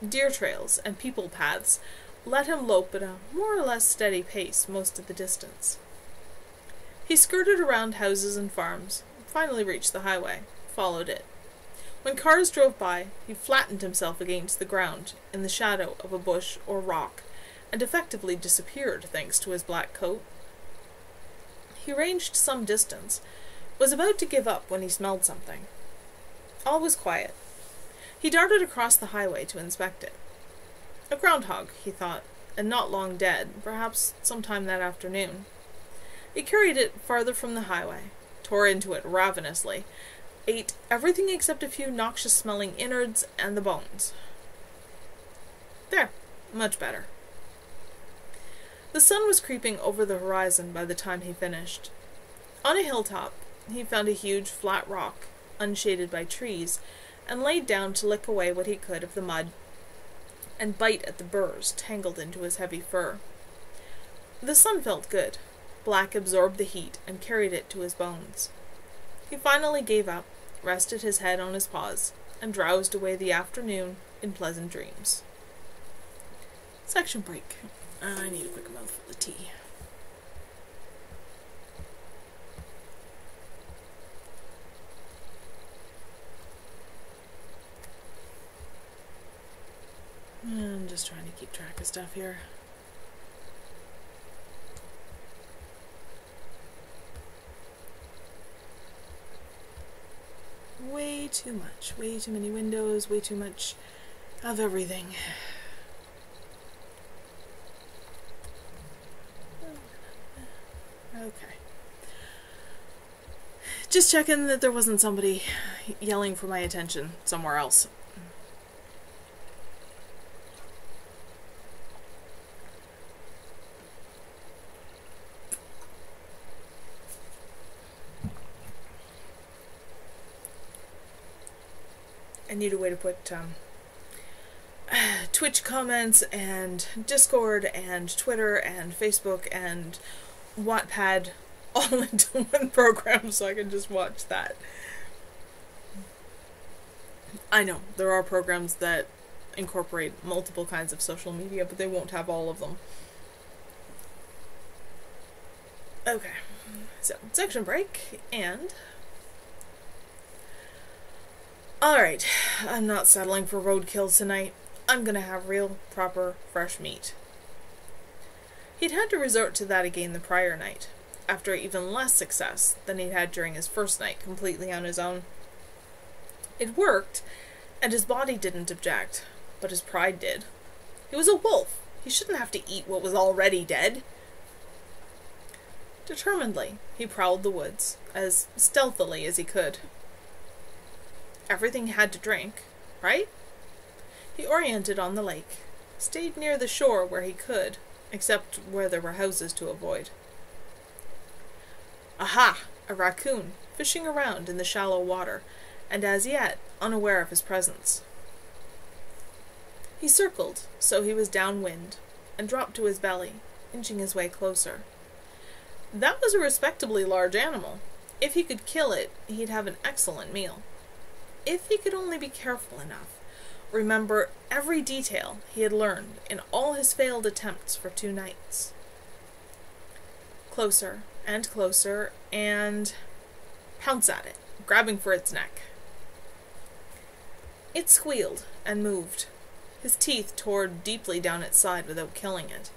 Deer trails and people paths let him lope at a more or less steady pace most of the distance. He skirted around houses and farms, finally reached the highway, followed it. When cars drove by, he flattened himself against the ground, in the shadow of a bush or rock, and effectively disappeared thanks to his black coat. He ranged some distance, was about to give up when he smelled something. All was quiet. He darted across the highway to inspect it. A groundhog, he thought, and not long dead, perhaps sometime that afternoon. He carried it farther from the highway, tore into it ravenously, ate everything except a few noxious-smelling innards and the bones. There, much better. The sun was creeping over the horizon by the time he finished. On a hilltop, he found a huge flat rock, unshaded by trees, and laid down to lick away what he could of the mud and bite at the burrs tangled into his heavy fur. The sun felt good. Black absorbed the heat and carried it to his bones. He finally gave up, rested his head on his paws, and drowsed away the afternoon in pleasant dreams. Section break. I need a quick mouthful of tea. I'm just trying to keep track of stuff here. Way too much. Way too many windows. Way too much of everything. Okay. Just checking that there wasn't somebody yelling for my attention somewhere else. I need a way to put Twitch comments and Discord and Twitter and Facebook and Wattpad all into one program so I can just watch that. I know, there are programs that incorporate multiple kinds of social media, but they won't have all of them. Okay, so section break, and... Alright, I'm not settling for roadkill tonight. I'm gonna have real, proper, fresh meat. He'd had to resort to that again the prior night, after even less success than he'd had during his first night completely on his own. It worked, and his body didn't object, but his pride did. He was a wolf. He shouldn't have to eat what was already dead. Determinedly, he prowled the woods, as stealthily as he could. Everything had to drink, right? He oriented on the lake, stayed near the shore where he could, except where there were houses to avoid. Aha! A raccoon, fishing around in the shallow water, and as yet unaware of his presence. He circled, so he was downwind, and dropped to his belly, inching his way closer. That was a respectably large animal. If he could kill it, he'd have an excellent meal. If he could only be careful enough, remember every detail he had learned in all his failed attempts for 2 nights. Closer and closer and pounce at it, grabbing for its neck. It squealed and moved. His teeth tore deeply down its side without killing it.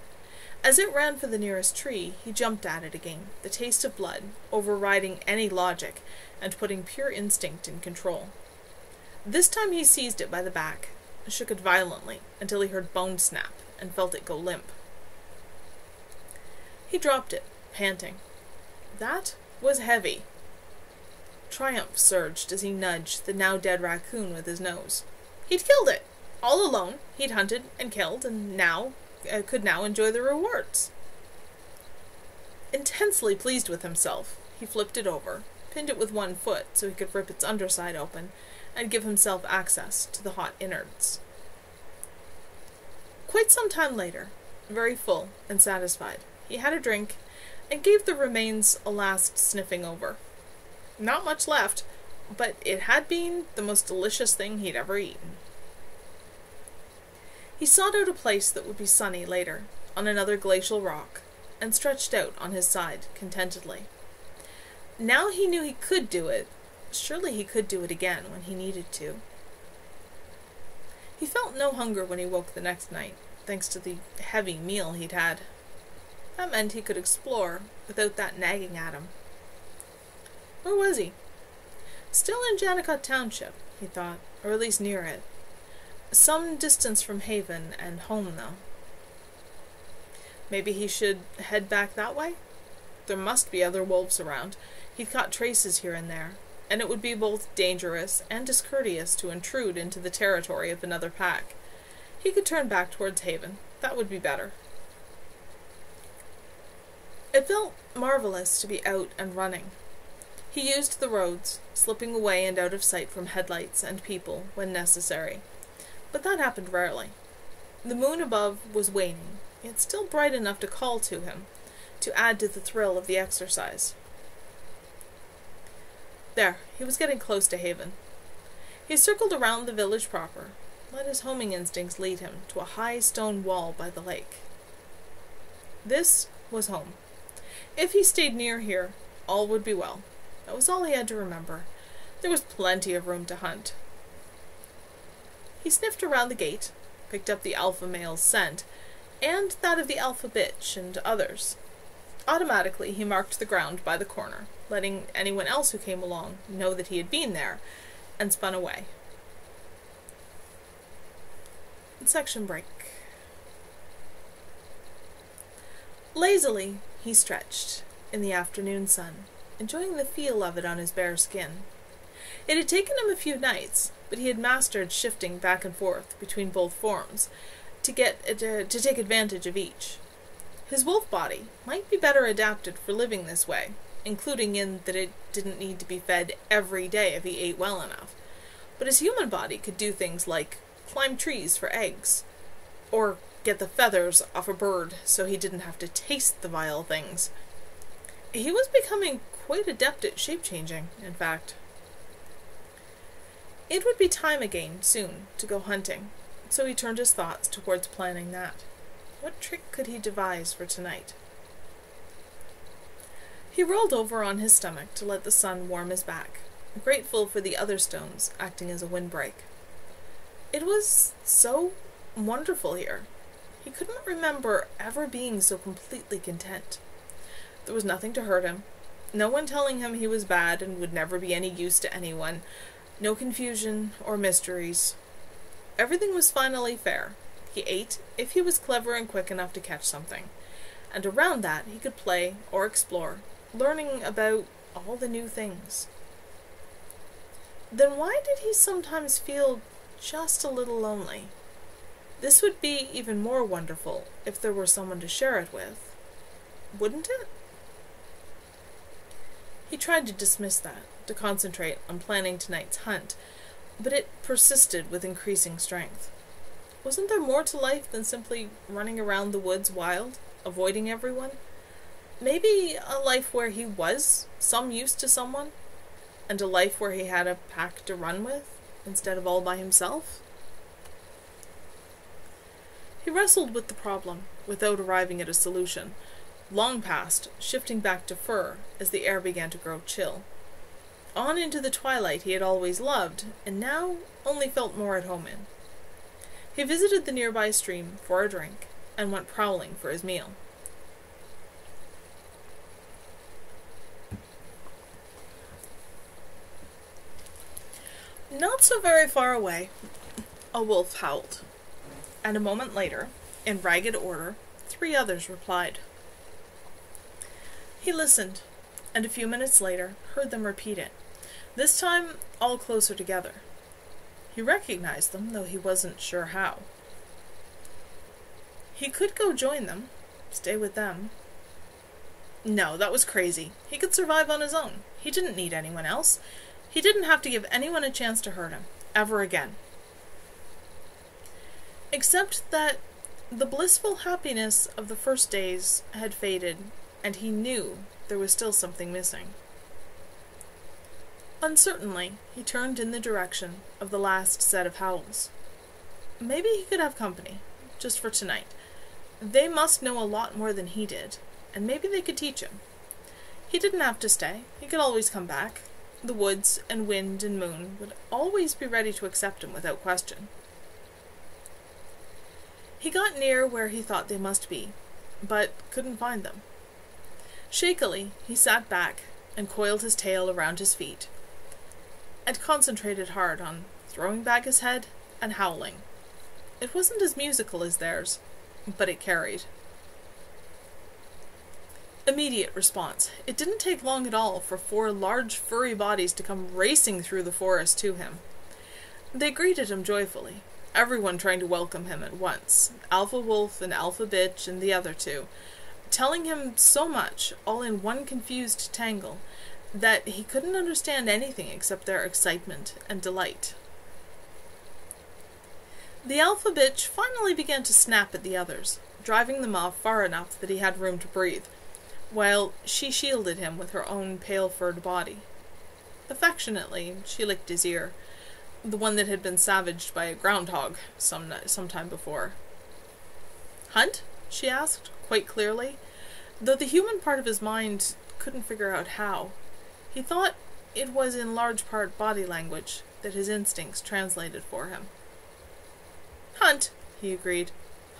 As it ran for the nearest tree, he jumped at it again, the taste of blood, overriding any logic and putting pure instinct in control. This time he seized it by the back, shook it violently until he heard bone snap and felt it go limp. He dropped it, panting. That was heavy. Triumph surged as he nudged the now dead raccoon with his nose. He'd killed it! All alone, he'd hunted and killed, and could now enjoy the rewards. Intensely pleased with himself, he flipped it over, pinned it with one foot so he could rip its underside open, and give himself access to the hot innards. Quite some time later, very full and satisfied, he had a drink and gave the remains a last sniffing over. Not much left, but it had been the most delicious thing he'd ever eaten. He sought out a place that would be sunny later, on another glacial rock, and stretched out on his side contentedly. Now he knew he could do it. Surely he could do it again when he needed to. He felt no hunger when he woke the next night, thanks to the heavy meal he'd had. That meant he could explore without that nagging at him. Where was he? Still in Jannicott Township, he thought, or at least near it. Some distance from Haven and home, though. Maybe he should head back that way? There must be other wolves around. He'd caught traces here and there, and it would be both dangerous and discourteous to intrude into the territory of another pack. He could turn back towards Haven. That would be better. It felt marvelous to be out and running. He used the roads, slipping away and out of sight from headlights and people when necessary. But that happened rarely. The moon above was waning, yet still bright enough to call to him, to add to the thrill of the exercise. There, he was getting close to Haven. He circled around the village proper, let his homing instincts lead him to a high stone wall by the lake. This was home. If he stayed near here, all would be well. That was all he had to remember. There was plenty of room to hunt. He sniffed around the gate, picked up the alpha male's scent, and that of the alpha bitch and others. Automatically, he marked the ground by the corner, letting anyone else who came along know that he had been there, and spun away. Section break. Lazily, he stretched in the afternoon sun, enjoying the feel of it on his bare skin. It had taken him a few nights, but he had mastered shifting back and forth between both forms to take advantage of each. His wolf body might be better adapted for living this way, including in that it didn't need to be fed every day if he ate well enough. But his human body could do things like climb trees for eggs, or get the feathers off a bird so he didn't have to taste the vile things. He was becoming quite adept at shape-changing, in fact. It would be time again, soon, to go hunting, so he turned his thoughts towards planning that. What trick could he devise for tonight? He rolled over on his stomach to let the sun warm his back, grateful for the other stones acting as a windbreak. It was so wonderful here. He couldn't remember ever being so completely content. There was nothing to hurt him, no one telling him he was bad and would never be any use to anyone, no confusion or mysteries. Everything was finally fair. He ate if he was clever and quick enough to catch something, and around that he could play or explore, learning about all the new things. Then why did he sometimes feel just a little lonely? This would be even more wonderful if there were someone to share it with. Wouldn't it? He tried to dismiss that, to concentrate on planning tonight's hunt, but it persisted with increasing strength. Wasn't there more to life than simply running around the woods wild, avoiding everyone? Maybe a life where he was some use to someone, and a life where he had a pack to run with, instead of all by himself? He wrestled with the problem, without arriving at a solution, long past, shifting back to fur as the air began to grow chill. On into the twilight he had always loved, and now only felt more at home in. He visited the nearby stream for a drink, and went prowling for his meal. Not so very far away, a wolf howled, and a moment later, in ragged order, 3 others replied. He listened, and a few minutes later heard them repeat it, this time all closer together. He recognized them, though he wasn't sure how. He could go join them, stay with them. No, that was crazy. He could survive on his own. He didn't need anyone else. He didn't have to give anyone a chance to hurt him, ever again. Except that the blissful happiness of the first days had faded, and he knew there was still something missing. Uncertainly, he turned in the direction of the last set of howls. Maybe he could have company, just for tonight. They must know a lot more than he did, and maybe they could teach him. He didn't have to stay. He could always come back. The woods and wind and moon would always be ready to accept him without question. He got near where he thought they must be, but couldn't find them. Shakily, he sat back and coiled his tail around his feet, and concentrated hard on throwing back his head and howling. It wasn't as musical as theirs, but it carried. Immediate response. It didn't take long at all for 4 large furry bodies to come racing through the forest to him. They greeted him joyfully, everyone trying to welcome him at once, Alpha Wolf and Alpha Bitch and the other 2, telling him so much, all in one confused tangle, that he couldn't understand anything except their excitement and delight. The Alpha Bitch finally began to snap at the others, driving them off far enough that he had room to breathe, while she shielded him with her own pale-furred body. Affectionately, she licked his ear, the one that had been savaged by a groundhog some time before. "Hunt?" she asked, quite clearly, though the human part of his mind couldn't figure out how. He thought it was in large part body language that his instincts translated for him. "Hunt," he agreed.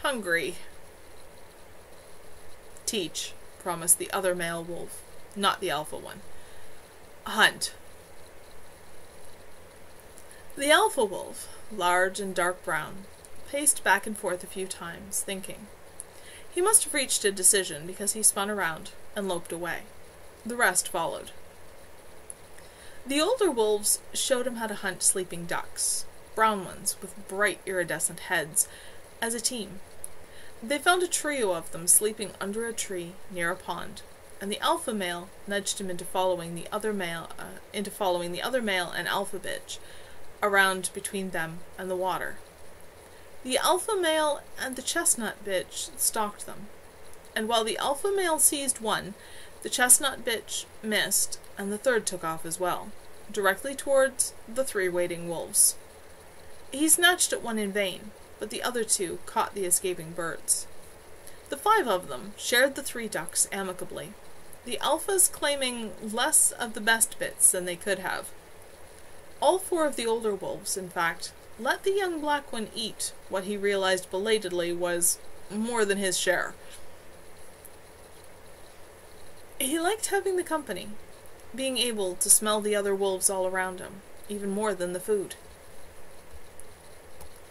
"Hungry." "Teach," promised the other male wolf, not the alpha one. "Hunt." The alpha wolf, large and dark brown, paced back and forth a few times, thinking. He must have reached a decision because he spun around and loped away. The rest followed. The older wolves showed him how to hunt sleeping ducks, brown ones with bright iridescent heads, as a team. They found a trio of them sleeping under a tree near a pond, and the alpha male nudged him into following the other male and alpha bitch around between them and the water. The alpha male and the chestnut bitch stalked them, and while the alpha male seized one, the chestnut bitch missed, and the third took off as well, directly towards the 3 waiting wolves. He snatched at one in vain, but the other 2 caught the escaping birds. The 5 of them shared the 3 ducks amicably, the alphas claiming less of the best bits than they could have. All 4 of the older wolves, in fact, let the young black one eat what he realized belatedly was more than his share. He liked having the company, being able to smell the other wolves all around him, even more than the food.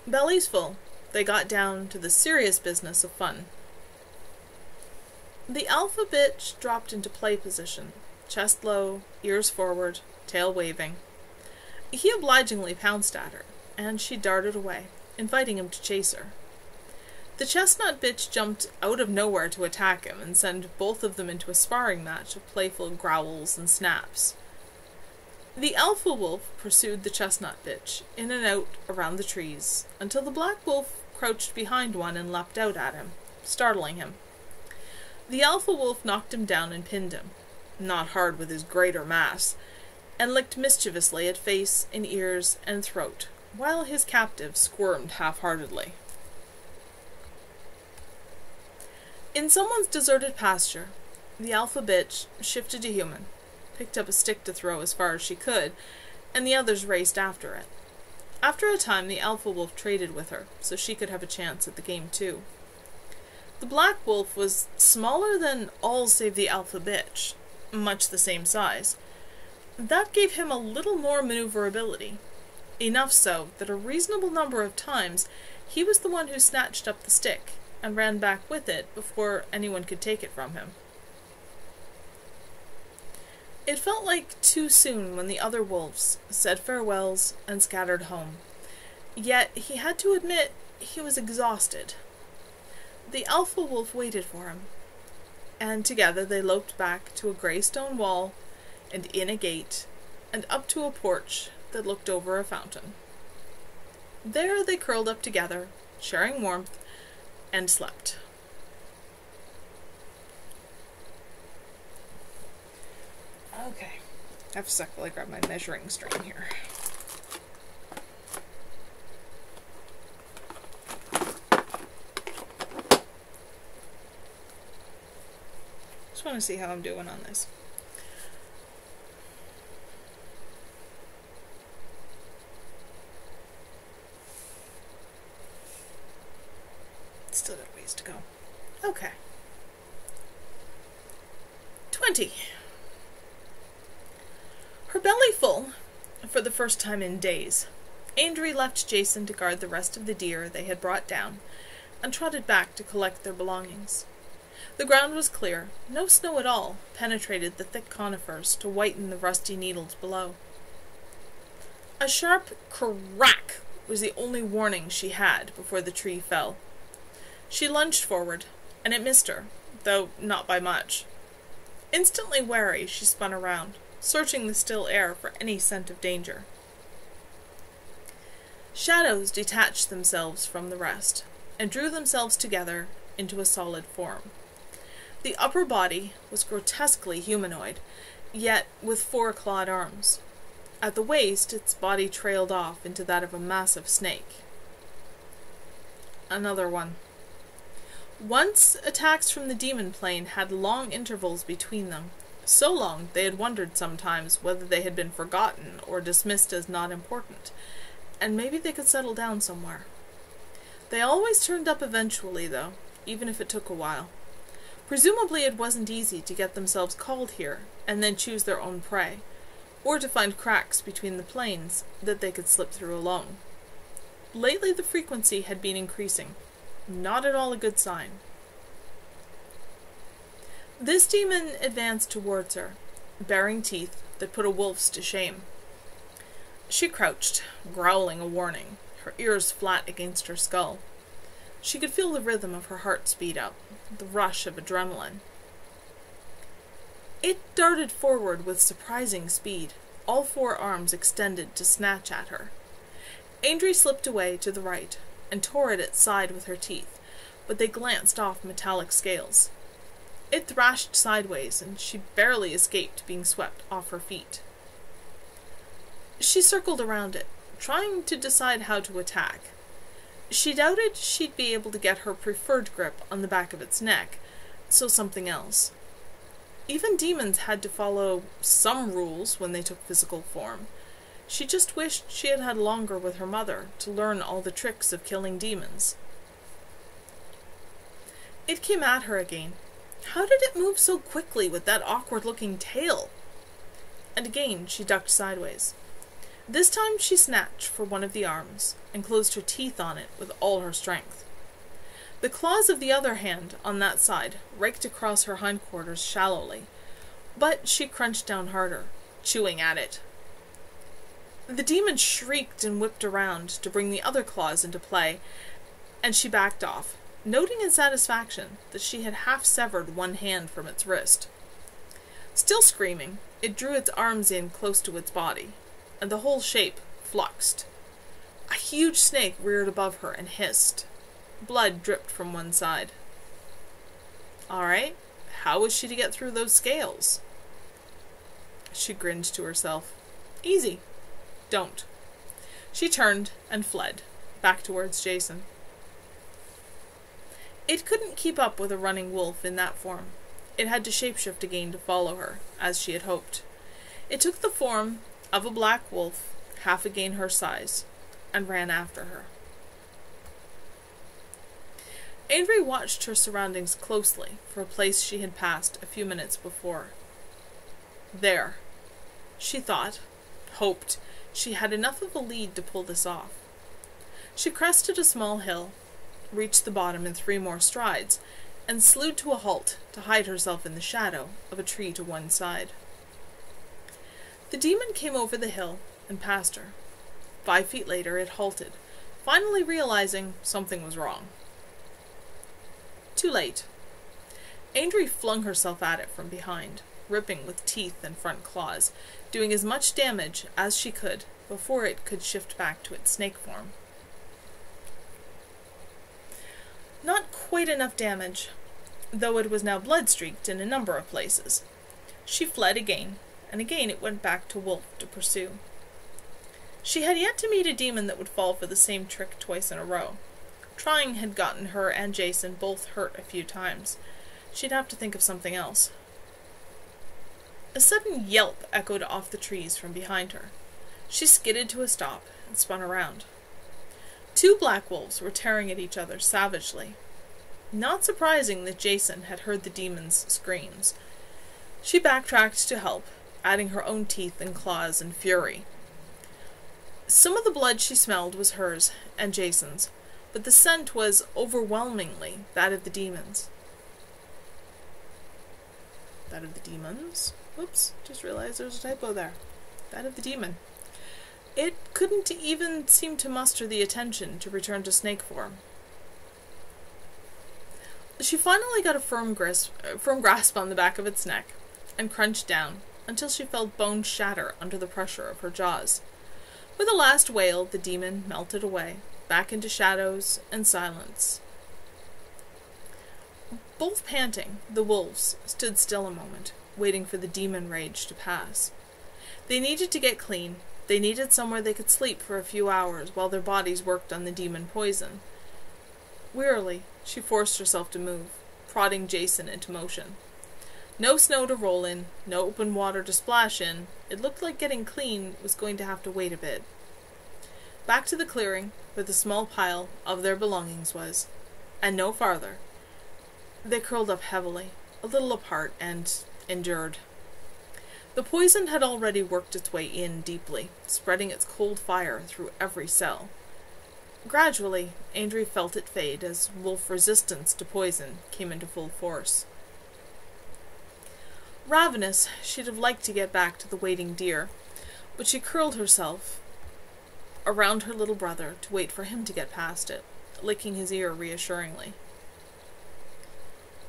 Bellies full, they got down to the serious business of fun. The alpha bitch dropped into play position, chest low, ears forward, tail waving. He obligingly pounced at her, and she darted away, inviting him to chase her. The chestnut bitch jumped out of nowhere to attack him and send both of them into a sparring match of playful growls and snaps. The alpha wolf pursued the chestnut bitch in and out around the trees until the black wolf crouched behind one and leapt out at him, startling him. The alpha wolf knocked him down and pinned him, not hard with his greater mass, and licked mischievously at face and ears and throat, while his captive squirmed half-heartedly. In someone's deserted pasture, the alpha bitch shifted to human, picked up a stick to throw as far as she could, and the others raced after it. After a time, the alpha wolf traded with her, so she could have a chance at the game too. The black wolf was smaller than all save the alpha bitch, much the same size. That gave him a little more maneuverability, enough so that a reasonable number of times he was the one who snatched up the stick and ran back with it before anyone could take it from him. It felt like too soon when the other wolves said farewells and scattered home, yet he had to admit he was exhausted. The alpha wolf waited for him, and together they loped back to a grey stone wall, and in a gate, and up to a porch that looked over a fountain. There they curled up together, sharing warmth, and slept. Okay, I have to sec while I grab my measuring string here. Just want to see how I'm doing on this. Still got a ways to go. Okay. 20. Her belly full, for the first time in days, Andry left Jason to guard the rest of the deer they had brought down, and trotted back to collect their belongings. The ground was clear. No snow at all penetrated the thick conifers to whiten the rusty needles below. A sharp crack was the only warning she had before the tree fell. She lunged forward, and it missed her, though not by much. Instantly wary, she spun around, searching the still air for any scent of danger. Shadows detached themselves from the rest, and drew themselves together into a solid form. The upper body was grotesquely humanoid, yet with 4 clawed arms. At the waist, its body trailed off into that of a massive snake. Another one. Once, attacks from the demon plane had long intervals between them, so long they had wondered sometimes whether they had been forgotten or dismissed as not important, and maybe they could settle down somewhere. They always turned up eventually, though, even if it took a while. Presumably it wasn't easy to get themselves called here, and then choose their own prey, or to find cracks between the planes that they could slip through alone. Lately the frequency had been increasing. Not at all a good sign. This demon advanced towards her, baring teeth that put a wolf's to shame. She crouched, growling a warning, her ears flat against her skull. She could feel the rhythm of her heart speed up, the rush of adrenaline. It darted forward with surprising speed, all 4 arms extended to snatch at her. Andry slipped away to the right, and tore at its side with her teeth, but they glanced off metallic scales. It thrashed sideways, and she barely escaped being swept off her feet. She circled around it, trying to decide how to attack. She doubted she'd be able to get her preferred grip on the back of its neck, so something else. Even demons had to follow some rules when they took physical form. She just wished she had had longer with her mother to learn all the tricks of killing demons. It came at her again. How did it move so quickly with that awkward-looking tail? And again she ducked sideways. This time she snatched for one of the arms, and closed her teeth on it with all her strength. The claws of the other hand, on that side, raked across her hindquarters shallowly, but she crunched down harder, chewing at it. The demon shrieked and whipped around to bring the other claws into play, and she backed off, noting in satisfaction that she had half-severed one hand from its wrist. Still screaming, it drew its arms in close to its body, and the whole shape fluxed. A huge snake reared above her and hissed. Blood dripped from one side. All right, how was she to get through those scales? She grinned to herself. Easy. Don't. She turned and fled, back towards Jason. It couldn't keep up with a running wolf in that form. It had to shapeshift again to follow her, as she had hoped. It took the form of a black wolf, half again her size, and ran after her. Avery watched her surroundings closely for a place she had passed a few minutes before. There, she thought, hoped, she had enough of a lead to pull this off. She crested a small hill, reached the bottom in 3 more strides, and slewed to a halt to hide herself in the shadow of a tree to one side. The demon came over the hill and past her. 5 feet later it halted, finally realizing something was wrong. Too late. Andrea flung herself at it from behind, ripping with teeth and front claws, doing as much damage as she could before it could shift back to its snake form. Not quite enough damage, though it was now blood-streaked in a number of places. She fled again, and again it went back to Wolf to pursue. She had yet to meet a demon that would fall for the same trick twice in a row. Trying had gotten her and Jason both hurt a few times. She'd have to think of something else. A sudden yelp echoed off the trees from behind her. She skidded to a stop and spun around. 2 black wolves were tearing at each other savagely. Not surprising that Jason had heard the demon's screams. She backtracked to help, adding her own teeth and claws in fury. Some of the blood she smelled was hers and Jason's, but the scent was overwhelmingly that of the demons. That of the demons? Whoops, just realized there's a typo there. That of the demon. It couldn't even seem to muster the attention to return to snake form. She finally got a firm grasp on the back of its neck, and crunched down, until she felt bones shatter under the pressure of her jaws. With a last wail, the demon melted away, back into shadows and silence. Both panting, the wolves stood still a moment, waiting for the demon rage to pass. They needed to get clean. They needed somewhere they could sleep for a few hours while their bodies worked on the demon poison. Wearily, she forced herself to move, prodding Jason into motion. No snow to roll in, no open water to splash in. It looked like getting clean was going to have to wait a bit. Back to the clearing, where the small pile of their belongings was, and no farther. They curled up heavily, a little apart, and endured. The poison had already worked its way in deeply, spreading its cold fire through every cell. Gradually, Andrea felt it fade as wolf resistance to poison came into full force. Ravenous, she'd have liked to get back to the waiting deer, but she curled herself around her little brother to wait for him to get past it, licking his ear reassuringly.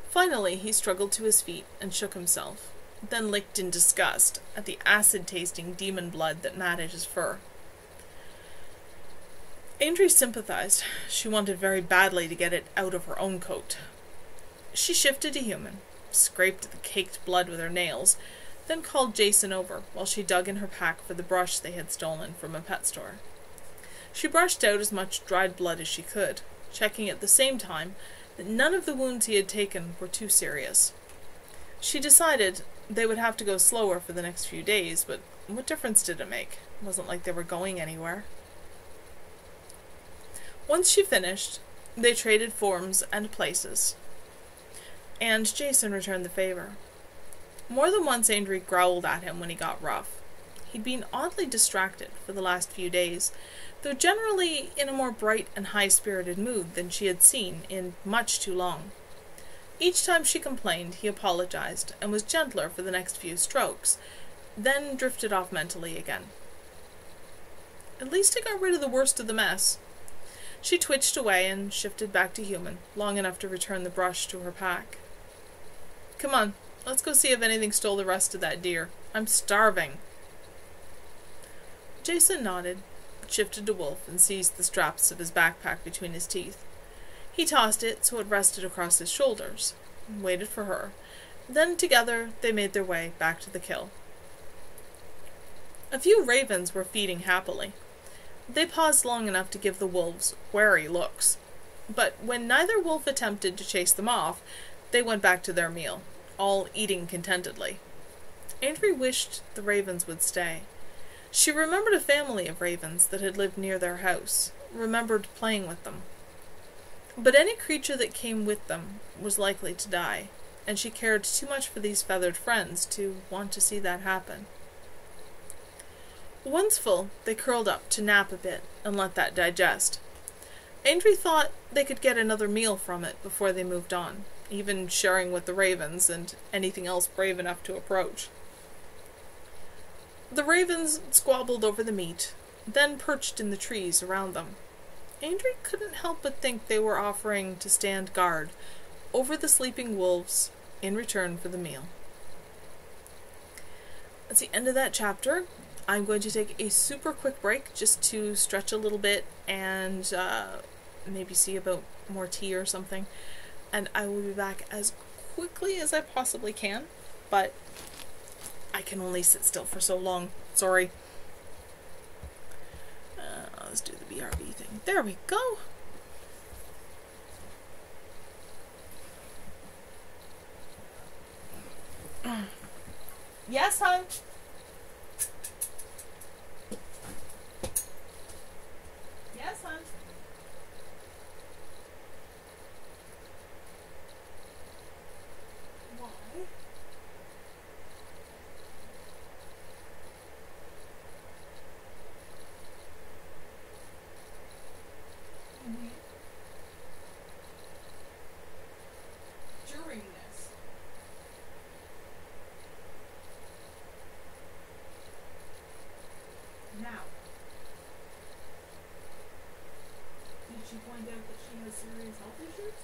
Finally, he struggled to his feet and shook himself, then licked in disgust at the acid-tasting demon blood that matted his fur. Andrea sympathized. She wanted very badly to get it out of her own coat. She shifted to human, scraped the caked blood with her nails, then called Jason over while she dug in her pack for the brush they had stolen from a pet store. She brushed out as much dried blood as she could, checking at the same time that none of the wounds he had taken were too serious. She decided they would have to go slower for the next few days, but what difference did it make? It wasn't like they were going anywhere. Once she finished, they traded forms and places, and Jason returned the favor. More than once Andrea growled at him when he got rough. He'd been oddly distracted for the last few days, though generally in a more bright and high-spirited mood than she had seen in much too long. Each time she complained, he apologized and was gentler for the next few strokes, then drifted off mentally again. At least it got rid of the worst of the mess. She twitched away and shifted back to human, long enough to return the brush to her pack. "Come on, let's go see if anything stole the rest of that deer. I'm starving." Jason nodded, shifted to Wolf, and seized the straps of his backpack between his teeth. He tossed it so it rested across his shoulders, and waited for her. Then together they made their way back to the kill. A few ravens were feeding happily. They paused long enough to give the wolves wary looks. But when neither wolf attempted to chase them off, they went back to their meal, all eating contentedly. Andry wished the ravens would stay. She remembered a family of ravens that had lived near their house, remembered playing with them. But any creature that came with them was likely to die, and she cared too much for these feathered friends to want to see that happen. Once full, they curled up to nap a bit and let that digest. Andry thought they could get another meal from it before they moved on, even sharing with the ravens and anything else brave enough to approach. The ravens squabbled over the meat, then perched in the trees around them. Andry couldn't help but think they were offering to stand guard over the sleeping wolves in return for the meal. That's the end of that chapter. I'm going to take a super quick break just to stretch a little bit and maybe see about more tea or something. And I will be back as quickly as I possibly can, but I can only sit still for so long. Sorry. Let's do the BRB thing. There we go. Yes, hon? Yes, hon? Why? During this. Now. Did she point out that she has serious health issues?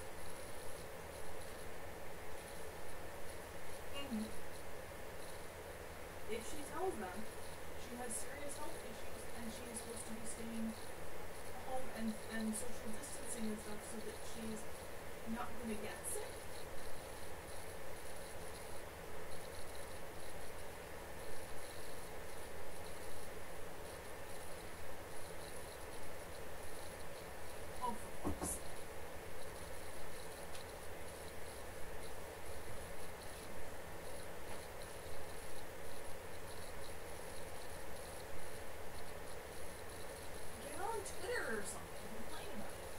If she tells them she has serious health issues and she is supposed to be staying home and social distancing and stuff so that she's not going to get sick. Oh, for fuck's sake. Get on Twitter or something. Complain about it.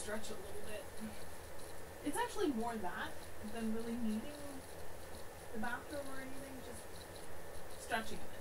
stretch a little bit. It's actually more that than really needing the bathroom or anything, just stretching a bit.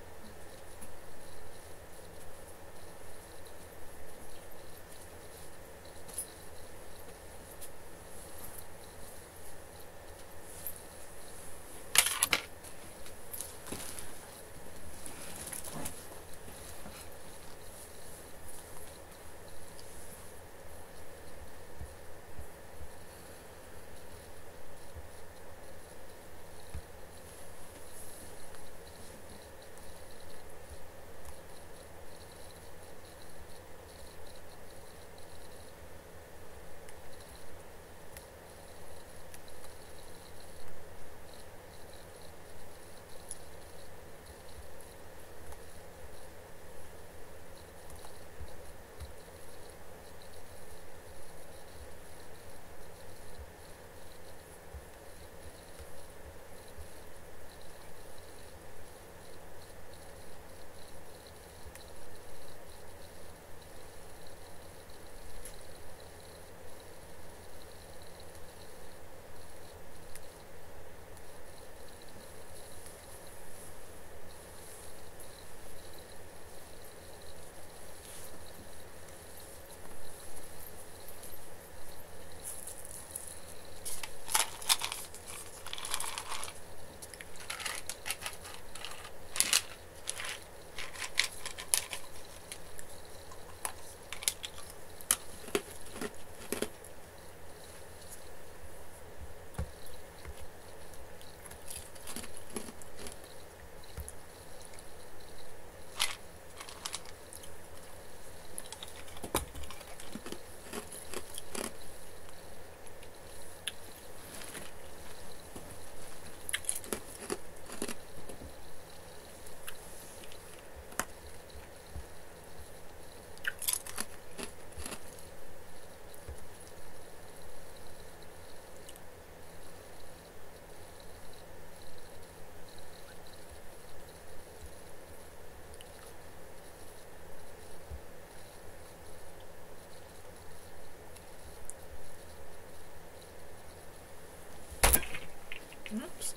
Oops.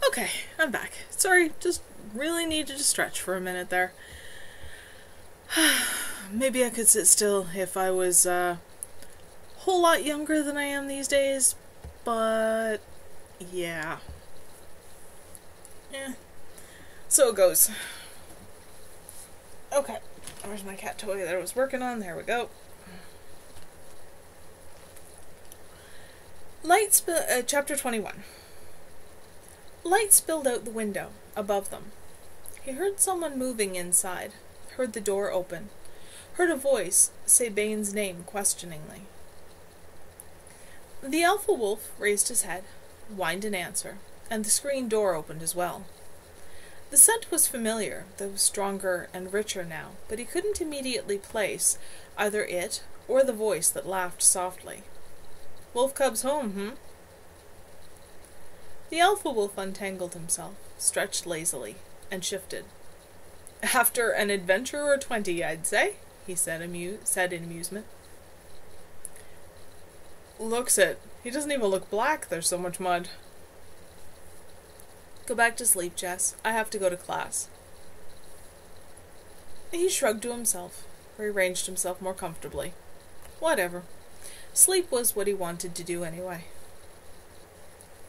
Okay, I'm back. Sorry, just really needed to stretch for a minute there. Maybe I could sit still if I was a whole lot younger than I am these days, but yeah. So it goes. Okay, where's my cat toy that I was working on? There we go. Chapter 21. Light spilled out the window, above them. He heard someone moving inside, heard the door open, heard a voice say Bane's name questioningly. The alpha wolf raised his head, whined an answer, and the screen door opened as well. The scent was familiar, though stronger and richer now, but he couldn't immediately place either it or the voice that laughed softly. Wolf cubs home, The alpha wolf untangled himself, stretched lazily, and shifted. After an adventure or 20, I'd say, he said in amusement. Looks it. He doesn't even look black, there's so much mud. Go back to sleep, Jess. I have to go to class. He shrugged to himself, rearranged himself more comfortably. Whatever. Sleep was what he wanted to do anyway.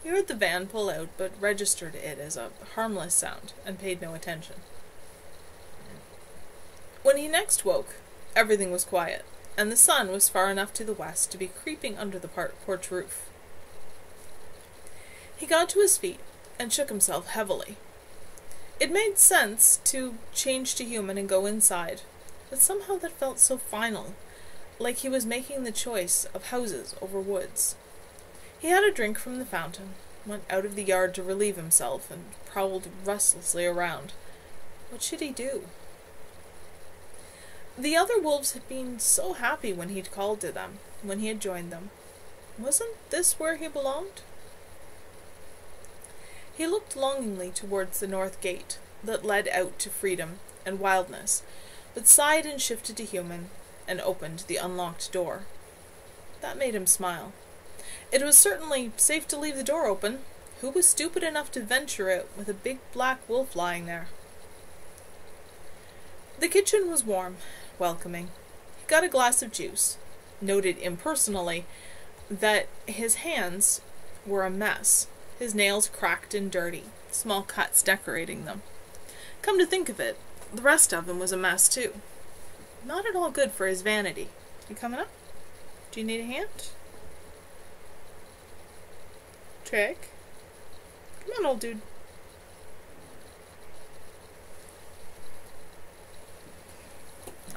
He heard the van pull out, but registered it as a harmless sound, and paid no attention. When he next woke, everything was quiet, and the sun was far enough to the west to be creeping under the porch roof. He got to his feet, and shook himself heavily. It made sense to change to human and go inside, but somehow that felt so final, like he was making the choice of houses over woods. He had a drink from the fountain, went out of the yard to relieve himself, and prowled restlessly around. What should he do? The other wolves had been so happy when he'd called to them, when he had joined them. Wasn't this where he belonged? He looked longingly towards the north gate that led out to freedom and wildness, but sighed and shifted to human, and opened the unlocked door. That made him smile. It was certainly safe to leave the door open. Who was stupid enough to venture it with a big black wolf lying there? The kitchen was warm, welcoming. He got a glass of juice, noted impersonally that his hands were a mess, his nails cracked and dirty, small cuts decorating them. Come to think of it, the rest of him was a mess too. Not at all good for his vanity. You coming up? Do you need a hand? Trick? Come on, old dude.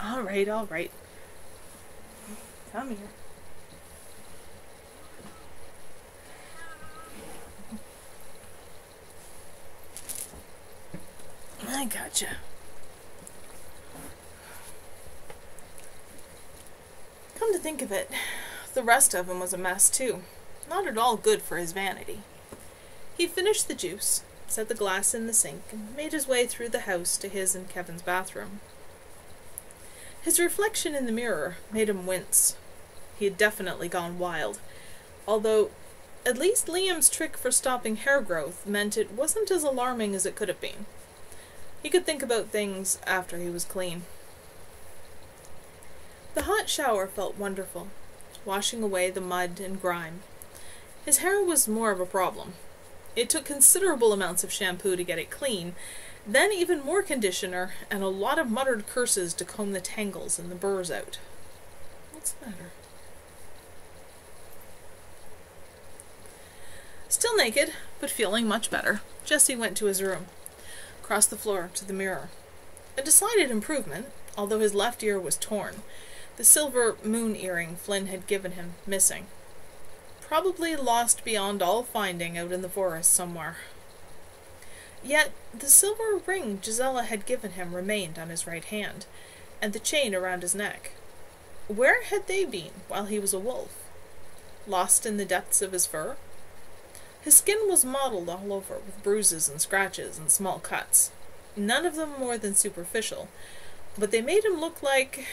All right. Come here. I gotcha. Come to think of it, the rest of him was a mess too. Not at all good for his vanity. He finished the juice, set the glass in the sink, and made his way through the house to his and Kevin's bathroom. His reflection in the mirror made him wince. He had definitely gone wild, although at least Liam's trick for stopping hair growth meant it wasn't as alarming as it could have been. He could think about things after he was clean. The hot shower felt wonderful, washing away the mud and grime. His hair was more of a problem. It took considerable amounts of shampoo to get it clean, then even more conditioner, and a lot of muttered curses to comb the tangles and the burrs out. What's the matter? Still naked, but feeling much better, Jesse went to his room, across the floor to the mirror. A decided improvement, although his left ear was torn, the silver moon earring Flynn had given him missing. Probably lost beyond all finding out in the forest somewhere. Yet the silver ring Gisela had given him remained on his right hand, and the chain around his neck. Where had they been while he was a wolf? Lost in the depths of his fur? His skin was mottled all over with bruises and scratches and small cuts, none of them more than superficial, but they made him look like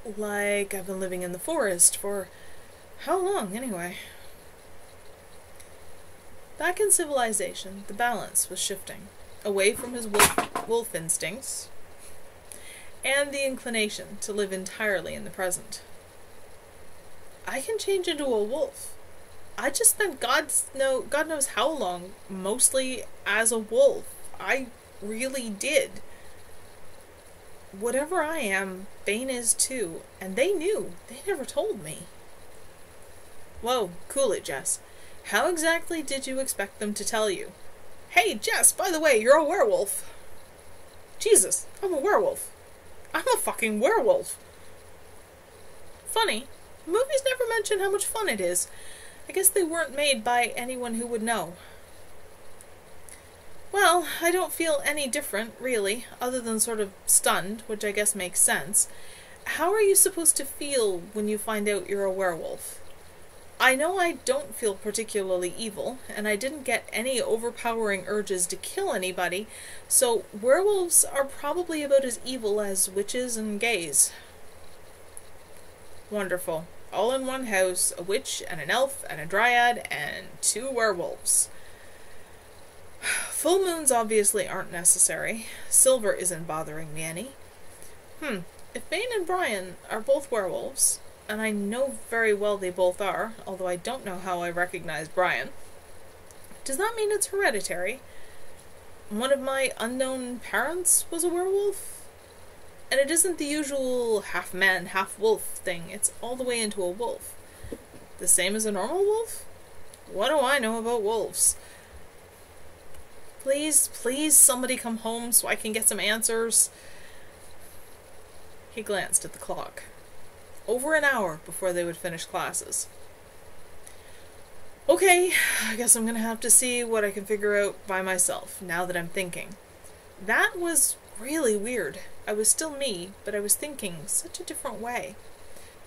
I've been living in the forest for how long, anyway? Back in civilization, the balance was shifting, away from his wolf instincts, and the inclination to live entirely in the present. I can change into a wolf. I just spent God knows how long, mostly as a wolf. I really did. Whatever I am, Bane is too, and they knew. They never told me. Whoa, cool it, Jess. How exactly did you expect them to tell you? Hey, Jess, by the way, you're a werewolf. Jesus, I'm a werewolf. I'm a fucking werewolf. Funny, movies never mention how much fun it is. I guess they weren't made by anyone who would know. Well, I don't feel any different, really, other than sort of stunned, which I guess makes sense. How are you supposed to feel when you find out you're a werewolf? I know I don't feel particularly evil, and I didn't get any overpowering urges to kill anybody, so werewolves are probably about as evil as witches and gays. Wonderful. All in one house, a witch and an elf and a dryad and 2 werewolves. Full moons obviously aren't necessary. Silver isn't bothering me any. If Bane and Brian are both werewolves, and I know very well they both are, although I don't know how I recognize Brian, does that mean it's hereditary? One of my unknown parents was a werewolf? And it isn't the usual half-man, half-wolf thing. It's all the way into a wolf. The same as a normal wolf? What do I know about wolves? Please, please, somebody come home so I can get some answers. He glanced at the clock. Over an hour before they would finish classes. Okay, I guess I'm gonna have to see what I can figure out by myself, now that I'm thinking. That was really weird. I was still me, but I was thinking such a different way.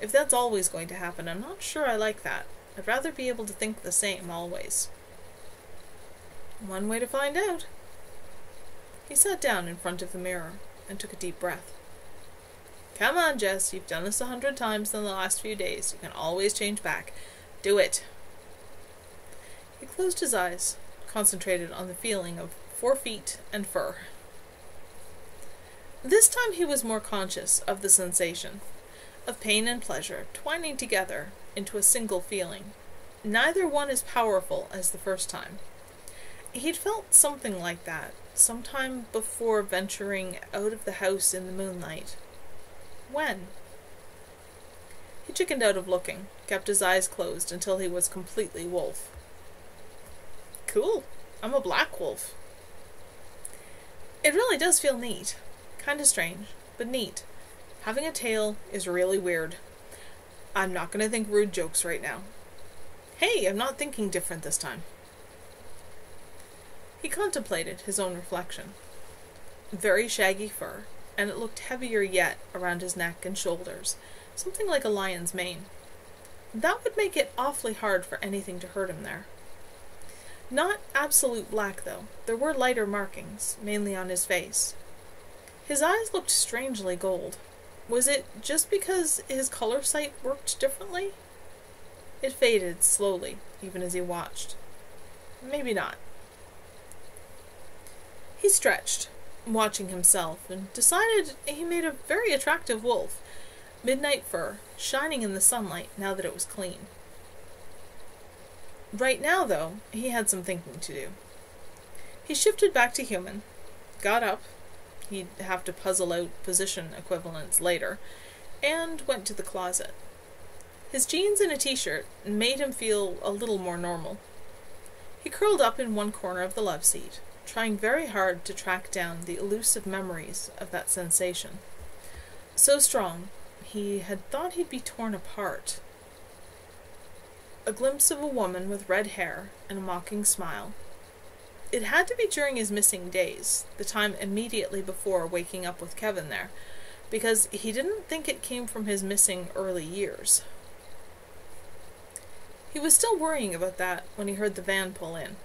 If that's always going to happen, I'm not sure I like that. I'd rather be able to think the same always. One way to find out. He sat down in front of the mirror, and took a deep breath. Come on, Jess, you've done this 100 times in the last few days. You can always change back. Do it. He closed his eyes, concentrated on the feeling of 4 feet and fur. This time he was more conscious of the sensation, of pain and pleasure twining together into a single feeling. Neither one as powerful as the first time. He'd felt something like that sometime before venturing out of the house in the moonlight. When? He chickened out of looking, kept his eyes closed until he was completely wolf. Cool. I'm a black wolf. It really does feel neat. Kinda strange, but neat. Having a tail is really weird. I'm not gonna think rude jokes right now. Hey, I'm not thinking different this time. He contemplated his own reflection. Very shaggy fur, and it looked heavier yet around his neck and shoulders, something like a lion's mane. That would make it awfully hard for anything to hurt him there. Not absolute black, though. There were lighter markings, mainly on his face. His eyes looked strangely gold. Was it just because his color sight worked differently? It faded slowly, even as he watched. Maybe not. He stretched, watching himself, and decided he made a very attractive wolf. Midnight fur, shining in the sunlight now that it was clean. Right now, though, he had some thinking to do. He shifted back to human, got up, he'd have to puzzle out position equivalents later, and went to the closet. His jeans and a t-shirt made him feel a little more normal. He curled up in one corner of the love seat, trying very hard to track down the elusive memories of that sensation. So strong, he had thought he'd be torn apart. A glimpse of a woman with red hair and a mocking smile. It had to be during his missing days, the time immediately before waking up with Kevin there, because he didn't think it came from his missing early years. He was still worrying about that when he heard the van pull in.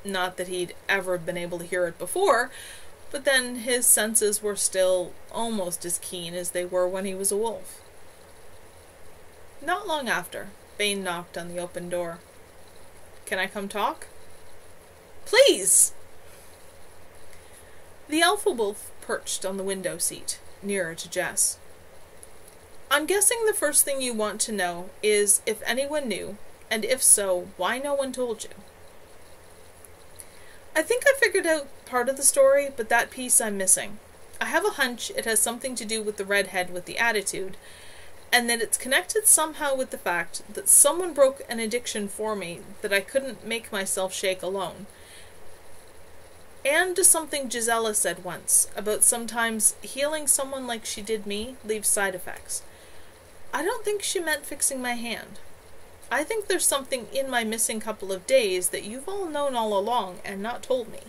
Not that he'd ever been able to hear it before, but then his senses were still almost as keen as they were when he was a wolf. Not long after, Bane knocked on the open door. "Can I come talk?" "Please!" The alpha wolf perched on the window seat, nearer to Jess. "I'm guessing the first thing you want to know is if anyone knew, and if so, why no one told you." "I think I figured out part of the story, but that piece I'm missing. I have a hunch it has something to do with the redhead with the attitude, and that it's connected somehow with the fact that someone broke an addiction for me that I couldn't make myself shake alone. And to something Gisela said once, about sometimes healing someone like she did me leaves side effects. I don't think she meant fixing my hand. I think there's something in my missing couple of days that you've all known all along and not told me."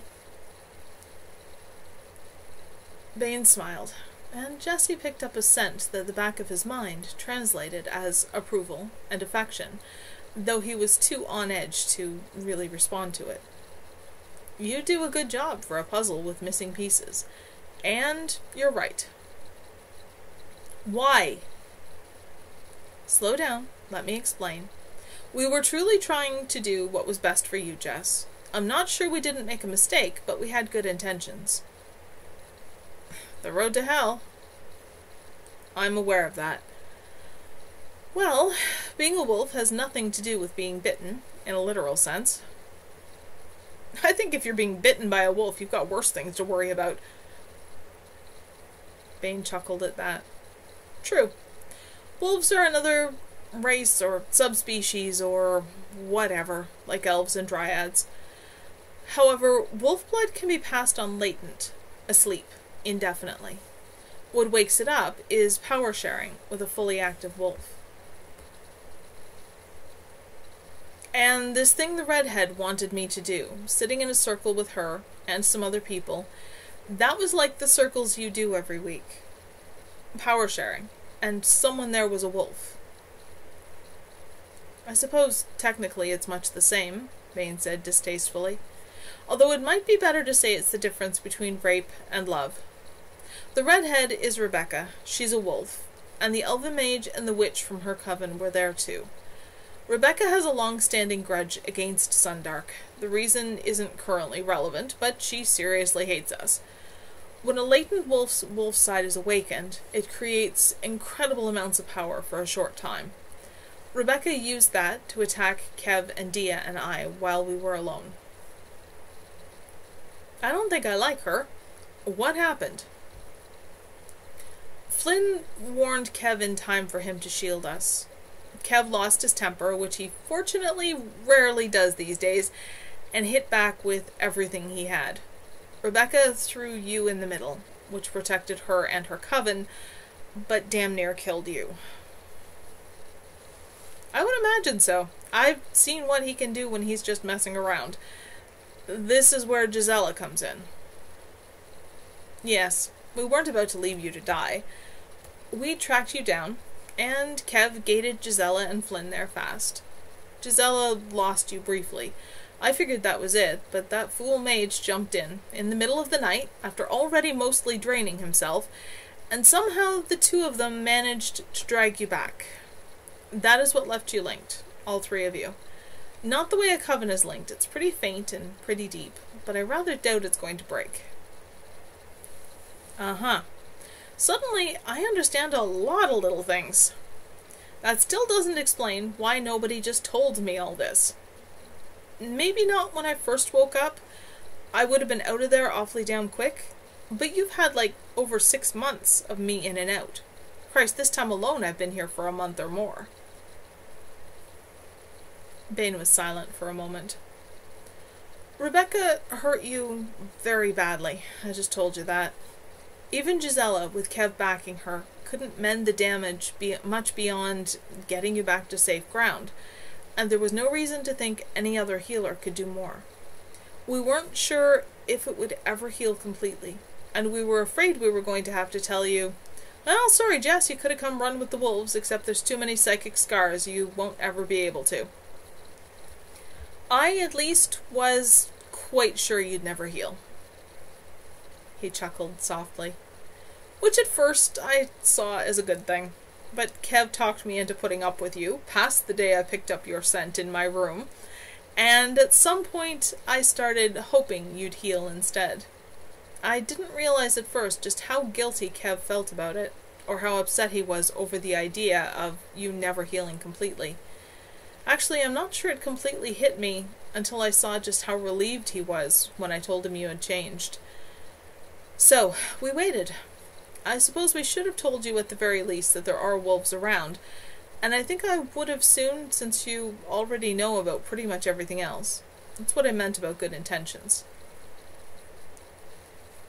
Bane smiled, and Jesse picked up a scent that the back of his mind translated as approval and affection, though he was too on edge to really respond to it. "You do a good job for a puzzle with missing pieces. And you're right." "Why?" "Slow down. Let me explain. We were truly trying to do what was best for you, Jess. I'm not sure we didn't make a mistake, but we had good intentions." "The road to hell." "I'm aware of that." "Well, being a wolf has nothing to do with being bitten, in a literal sense." "I think if you're being bitten by a wolf, you've got worse things to worry about." Bane chuckled at that. "True. Wolves are another race or subspecies or whatever, like elves and dryads. However, wolf blood can be passed on latent, asleep, indefinitely. What wakes it up is power sharing with a fully active wolf. And this thing the redhead wanted me to do, sitting in a circle with her and some other people, that was like the circles you do every week. Power sharing, and someone there was a wolf." "I suppose, technically, it's much the same," Bane said distastefully. "Although it might be better to say it's the difference between rape and love. The redhead is Rebecca. She's a wolf. And the elven mage and the witch from her coven were there too. Rebecca has a long-standing grudge against Sundark. The reason isn't currently relevant, but she seriously hates us. When a latent wolf side is awakened, it creates incredible amounts of power for a short time. Rebecca used that to attack Kev and Dia and I while we were alone. I don't think I like her. What happened? Flynn warned Kev in time for him to shield us. Kev lost his temper, which he fortunately rarely does these days, and hit back with everything he had. Rebecca threw you in the middle, which protected her and her coven, but damn near killed you. I would imagine so. I've seen what he can do when he's just messing around. This is where Gisela comes in. Yes, we weren't about to leave you to die. We tracked you down, and Kev gated Gisela and Flynn there fast. Gisela lost you briefly. I figured that was it, but that fool mage jumped in the middle of the night, after already mostly draining himself, and somehow the two of them managed to drag you back. That is what left you linked, all three of you. Not the way a coven is linked. It's pretty faint and pretty deep, but I rather doubt it's going to break. Uh-huh. Suddenly, I understand a lot of little things. That still doesn't explain why nobody just told me all this. Maybe not when I first woke up. I would have been out of there awfully damn quick. But you've had, like, over 6 months of me in and out. Christ, this time alone I've been here for a month or more. Bane was silent for a moment. Rebecca hurt you very badly. I just told you that. Even Gisela, with Kev backing her, couldn't mend the damage much beyond getting you back to safe ground, and there was no reason to think any other healer could do more. We weren't sure if it would ever heal completely, and we were afraid we were going to have to tell you, "Well, sorry Jess, you could have come run with the wolves, except there's too many psychic scars, you won't ever be able to." I, at least, was quite sure you'd never heal. He chuckled softly, which at first I saw as a good thing. But Kev talked me into putting up with you, past the day I picked up your scent in my room, and at some point I started hoping you'd heal instead. I didn't realize at first just how guilty Kev felt about it, or how upset he was over the idea of you never healing completely. Actually, I'm not sure it completely hit me until I saw just how relieved he was when I told him you had changed. So, we waited. I suppose we should have told you at the very least that there are wolves around, and I think I would have soon, since you already know about pretty much everything else. That's what I meant about good intentions.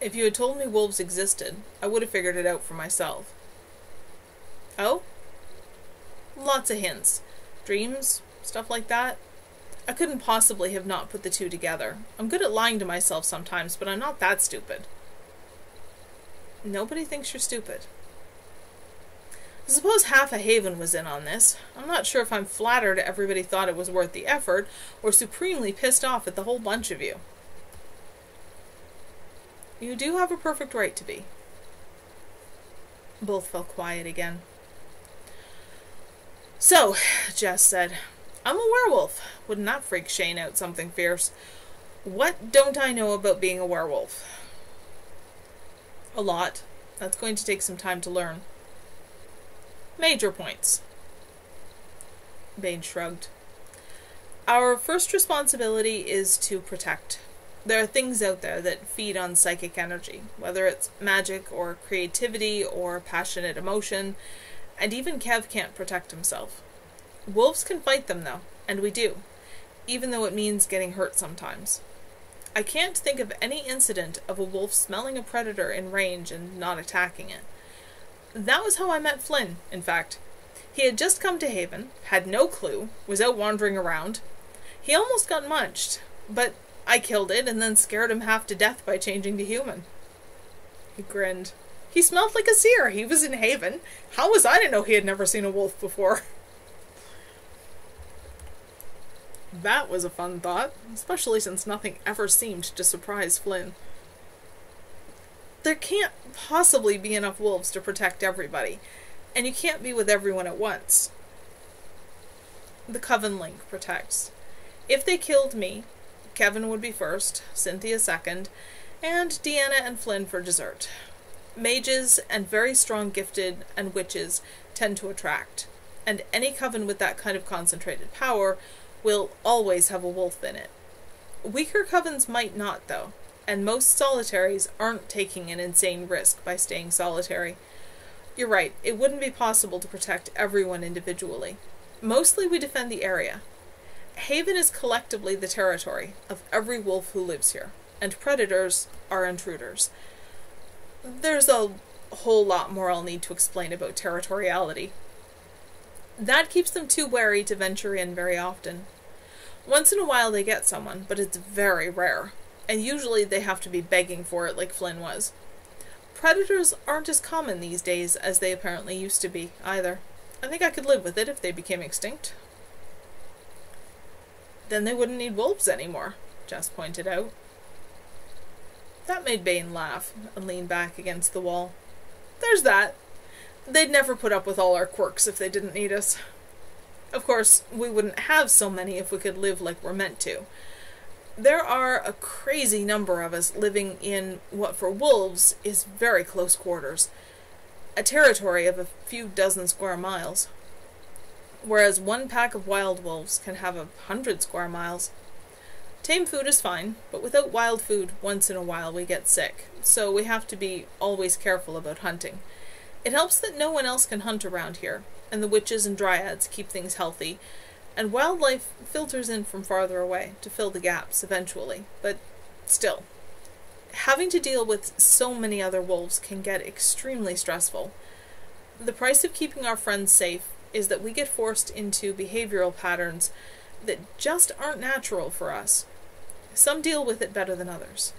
If you had told me wolves existed, I would have figured it out for myself. Oh? Lots of hints. Dreams, stuff like that. I couldn't possibly have not put the two together. I'm good at lying to myself sometimes, but I'm not that stupid. Nobody thinks you're stupid. I suppose half a Haven was in on this. I'm not sure if I'm flattered everybody thought it was worth the effort, or supremely pissed off at the whole bunch of you. You do have a perfect right to be. Both fell quiet again. So, Jess said, I'm a werewolf. Wouldn't that freak Shane out something fierce? What don't I know about being a werewolf? A lot. That's going to take some time to learn. Major points. Bane shrugged. Our first responsibility is to protect. There are things out there that feed on psychic energy, whether it's magic or creativity or passionate emotion, and even Kev can't protect himself. Wolves can fight them though, and we do, even though it means getting hurt sometimes. I can't think of any incident of a wolf smelling a predator in range and not attacking it. That was how I met Flynn, in fact. He had just come to Haven, had no clue, was out wandering around. He almost got munched, but I killed it and then scared him half to death by changing to human. He grinned. He smelled like a seer. He was in Haven. How was I to know he had never seen a wolf before? That was a fun thought, especially since nothing ever seemed to surprise Flynn. there can't possibly be enough wolves to protect everybody, and you can't be with everyone at once. The Coven Link protects. If they killed me, Kevin would be first, Cynthia second, and Deanna and Flynn for dessert. Mages and very strong gifted and witches tend to attract, and any coven with that kind of concentrated power will always have a wolf in it. Weaker covens might not, though, and most solitaries aren't taking an insane risk by staying solitary. You're right, it wouldn't be possible to protect everyone individually. Mostly we defend the area. Haven is collectively the territory of every wolf who lives here, and predators are intruders. There's a whole lot more I'll need to explain about territoriality. That keeps them too wary to venture in very often. Once in a while they get someone, but it's very rare, and usually they have to be begging for it like Flynn was. Predators aren't as common these days as they apparently used to be, either. I think I could live with it if they became extinct. Then they wouldn't need wolves anymore, Jess pointed out. That made Bane laugh and lean back against the wall. There's that. They'd never put up with all our quirks if they didn't need us. Of course, we wouldn't have so many if we could live like we're meant to. There are a crazy number of us living in what for wolves is very close quarters, a territory of a few dozen square miles, whereas one pack of wild wolves can have 100 square miles. Tame food is fine, but without wild food, once in a while we get sick, so we have to be always careful about hunting. It helps that no one else can hunt around here, and the witches and dryads keep things healthy, and wildlife filters in from farther away to fill the gaps eventually, but still. Having to deal with so many other wolves can get extremely stressful. The price of keeping our friends safe is that we get forced into behavioral patterns that just aren't natural for us. Some deal with it better than others.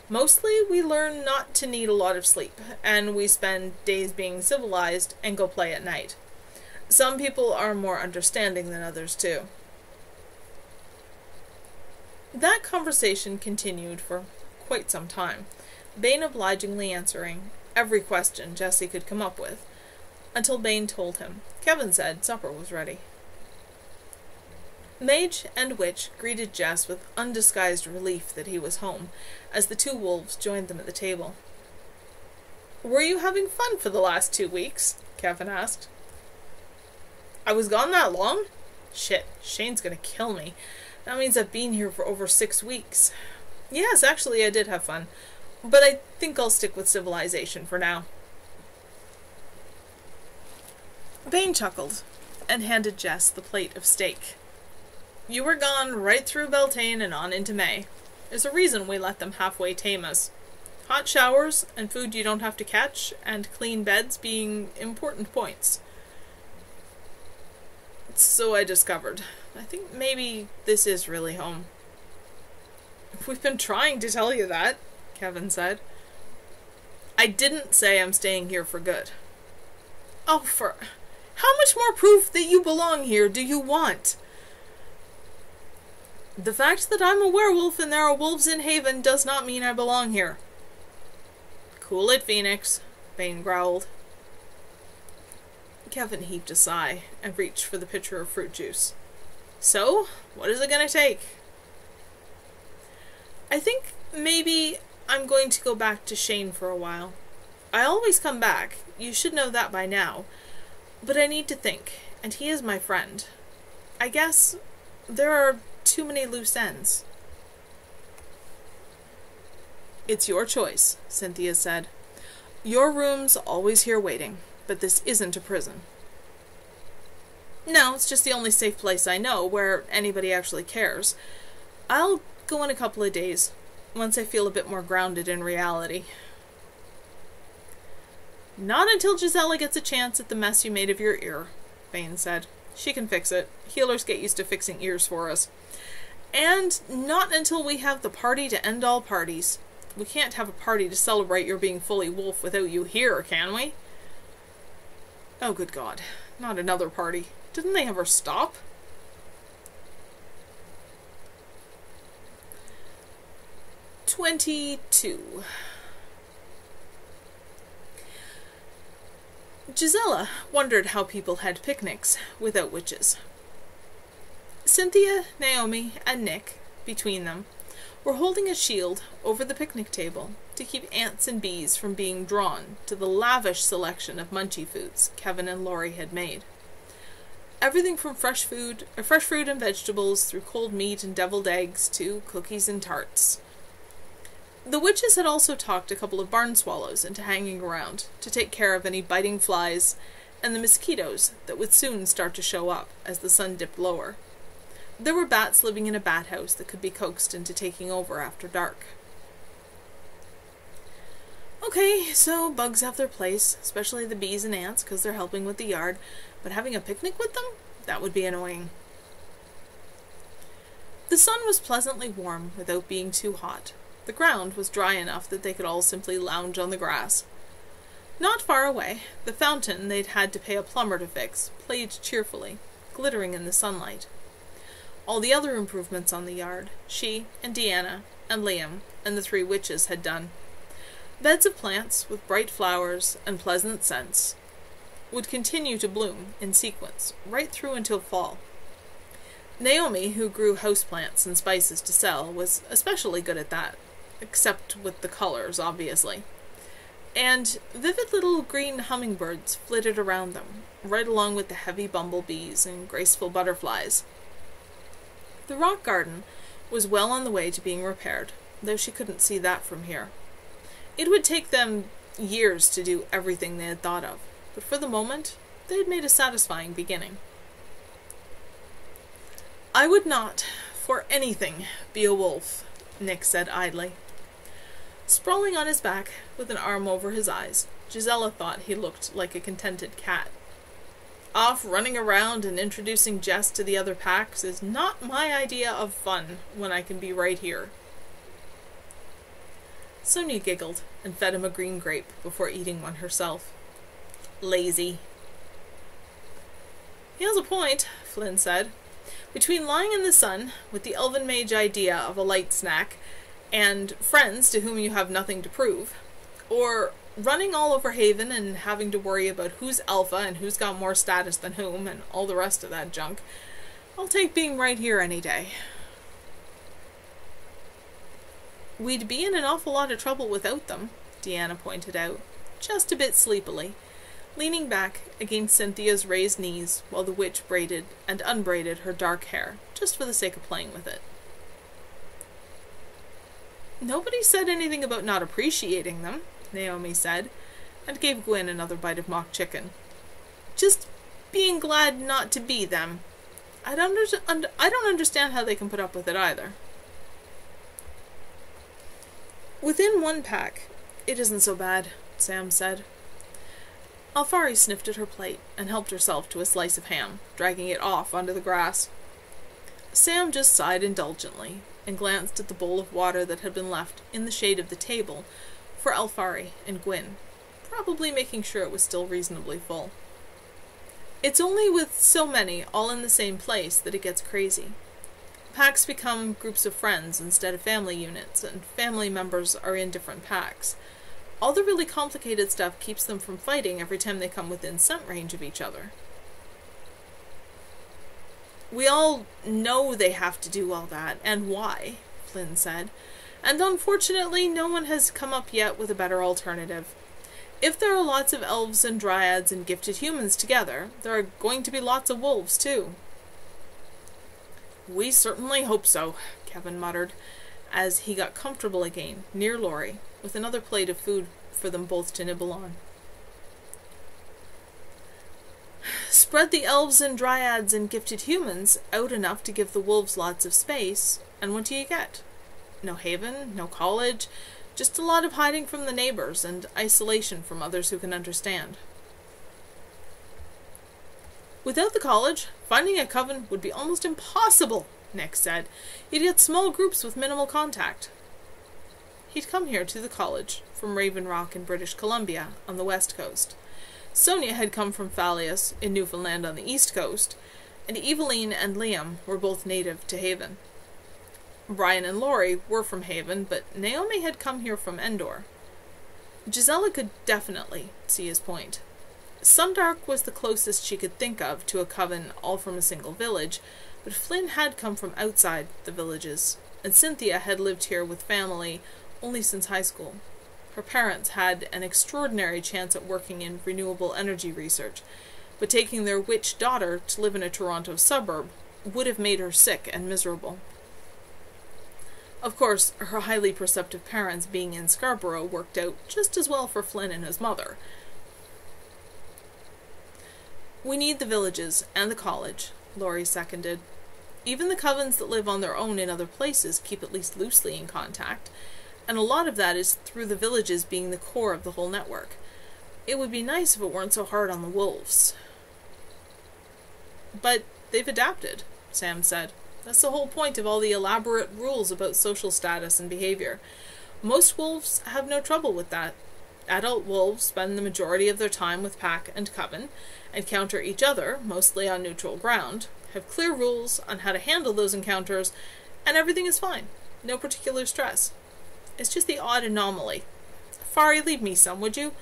Mostly we learn not to need a lot of sleep, and we spend days being civilized and go play at night. Some people are more understanding than others too. That conversation continued for quite some time, Bane obligingly answering every question Jesse could come up with, until Bane told him Kevin said supper was ready. Mage and Witch greeted Jess with undisguised relief that he was home, as the two wolves joined them at the table. "Were you having fun for the last 2 weeks?" Kevin asked. "I was gone that long? Shit, Shane's gonna kill me. That means I've been here for over 6 weeks. Yes, actually I did have fun, but I think I'll stick with civilization for now." Bane chuckled and handed Jess the plate of steak. "You were gone right through Beltane and on into May. There's a reason we let them halfway tame us. Hot showers and food you don't have to catch, and clean beds being important points. So I discovered. I think maybe this is really home." "We've been trying to tell you that," Kevin said. "I didn't say I'm staying here for good." "Oh, for... How much more proof that you belong here do you want?" "The fact that I'm a werewolf and there are wolves in Haven does not mean I belong here." "Cool it, Phoenix," Bane growled. Kevin heaved a sigh and reached for the pitcher of fruit juice. "So, what is it gonna take?" "I think maybe I'm going to go back to Shane for a while. I always come back, you should know that by now, but I need to think, and he is my friend. I guess there are too many loose ends." "It's your choice," Cynthia said. "Your room's always here waiting, but this isn't a prison." "No, it's just the only safe place I know where anybody actually cares. I'll go in a couple of days, once I feel a bit more grounded in reality." "Not until Gisela gets a chance at the mess you made of your ear," Bane said. "She can fix it. Healers get used to fixing ears for us. And not until we have the party to end all parties. We can't have a party to celebrate your being fully wolf without you here, can we?" "Oh, good God. Not another party. Didn't they ever stop?" "22. Gisela wondered how people had picnics without witches. Cynthia, Naomi, and Nick, between them, were holding a shield over the picnic table to keep ants and bees from being drawn to the lavish selection of munchie foods Kevin and Laurie had made. Everything from fresh fruit and vegetables through cold meat and deviled eggs to cookies and tarts. The witches had also talked a couple of barn swallows into hanging around to take care of any biting flies and the mosquitoes that would soon start to show up as the sun dipped lower. There were bats living in a bat house that could be coaxed into taking over after dark. Okay, so bugs have their place, especially the bees and ants because they're helping with the yard, but having a picnic with them? That would be annoying. The sun was pleasantly warm without being too hot. The ground was dry enough that they could all simply lounge on the grass. Not far away, the fountain they'd had to pay a plumber to fix played cheerfully, glittering in the sunlight. All the other improvements on the yard, she and Deanna and Liam and the three witches had done. Beds of plants with bright flowers and pleasant scents would continue to bloom in sequence right through until fall. Naomi, who grew houseplants and spices to sell, was especially good at that, except with the colors, obviously. And vivid little green hummingbirds flitted around them, right along with the heavy bumblebees and graceful butterflies. The rock garden was well on the way to being repaired, though she couldn't see that from here. It would take them years to do everything they had thought of, but for the moment, they had made a satisfying beginning. "I would not, for anything, be a wolf," Nick said idly. Sprawling on his back, with an arm over his eyes, Gisela thought he looked like a contented cat. Off running around and introducing Jess to the other packs is not my idea of fun when I can be right here. Sonia giggled and fed him a green grape before eating one herself. Lazy. "He has a point," Flynn said. "Between lying in the sun, with the elven mage idea of a light snack, and friends to whom you have nothing to prove, or running all over Haven and having to worry about who's alpha and who's got more status than whom, and all the rest of that junk, I'll take being right here any day." "We'd be in an awful lot of trouble without them," Deanna pointed out, just a bit sleepily, leaning back against Cynthia's raised knees while the witch braided and unbraided her dark hair, just for the sake of playing with it. "Nobody said anything about not appreciating them," Naomi said, and gave Gwyn another bite of mock chicken. "Just being glad not to be them. I don't understand how they can put up with it either." "Within one pack, it isn't so bad," Sam said. Alfari sniffed at her plate and helped herself to a slice of ham, dragging it off onto the grass. Sam just sighed indulgently and glanced at the bowl of water that had been left in the shade of the table for Alfari and Gwyn, probably making sure it was still reasonably full. "It's only with so many all in the same place that it gets crazy. Packs become groups of friends instead of family units, and family members are in different packs. All the really complicated stuff keeps them from fighting every time they come within scent range of each other." "We all know they have to do all that, and why," Flynn said, "and unfortunately no one has come up yet with a better alternative. If there are lots of elves and dryads and gifted humans together, there are going to be lots of wolves too." "We certainly hope so," Kevin muttered, as he got comfortable again near Laurie, with another plate of food for them both to nibble on. "Spread the elves and dryads and gifted humans out enough to give the wolves lots of space, and what do you get? No haven, no college, just a lot of hiding from the neighbors and isolation from others who can understand." "Without the college, finding a coven would be almost impossible," Nick said. "You'd get small groups with minimal contact." He'd come here to the college from Raven Rock in British Columbia on the west coast. Sonia had come from Fallius in Newfoundland on the east coast, and Eveline and Liam were both native to Haven. Brian and Laurie were from Haven, but Naomi had come here from Endor. Gisela could definitely see his point. Sundark was the closest she could think of to a coven all from a single village, but Flynn had come from outside the villages, and Cynthia had lived here with family only since high school. Her parents had an extraordinary chance at working in renewable energy research, but taking their witch daughter to live in a Toronto suburb would have made her sick and miserable. Of course, her highly perceptive parents being in Scarborough worked out just as well for Flynn and his mother. "We need the villages and the college," Laurie seconded. "Even the covens that live on their own in other places keep at least loosely in contact, and a lot of that is through the villages being the core of the whole network. It would be nice if it weren't so hard on the wolves." "But they've adapted," Sam said. "That's the whole point of all the elaborate rules about social status and behavior. Most wolves have no trouble with that. Adult wolves spend the majority of their time with pack and coven, encounter each other, mostly on neutral ground, have clear rules on how to handle those encounters, and everything is fine. No particular stress. It's just the odd anomaly. Fari, leave me some, would you?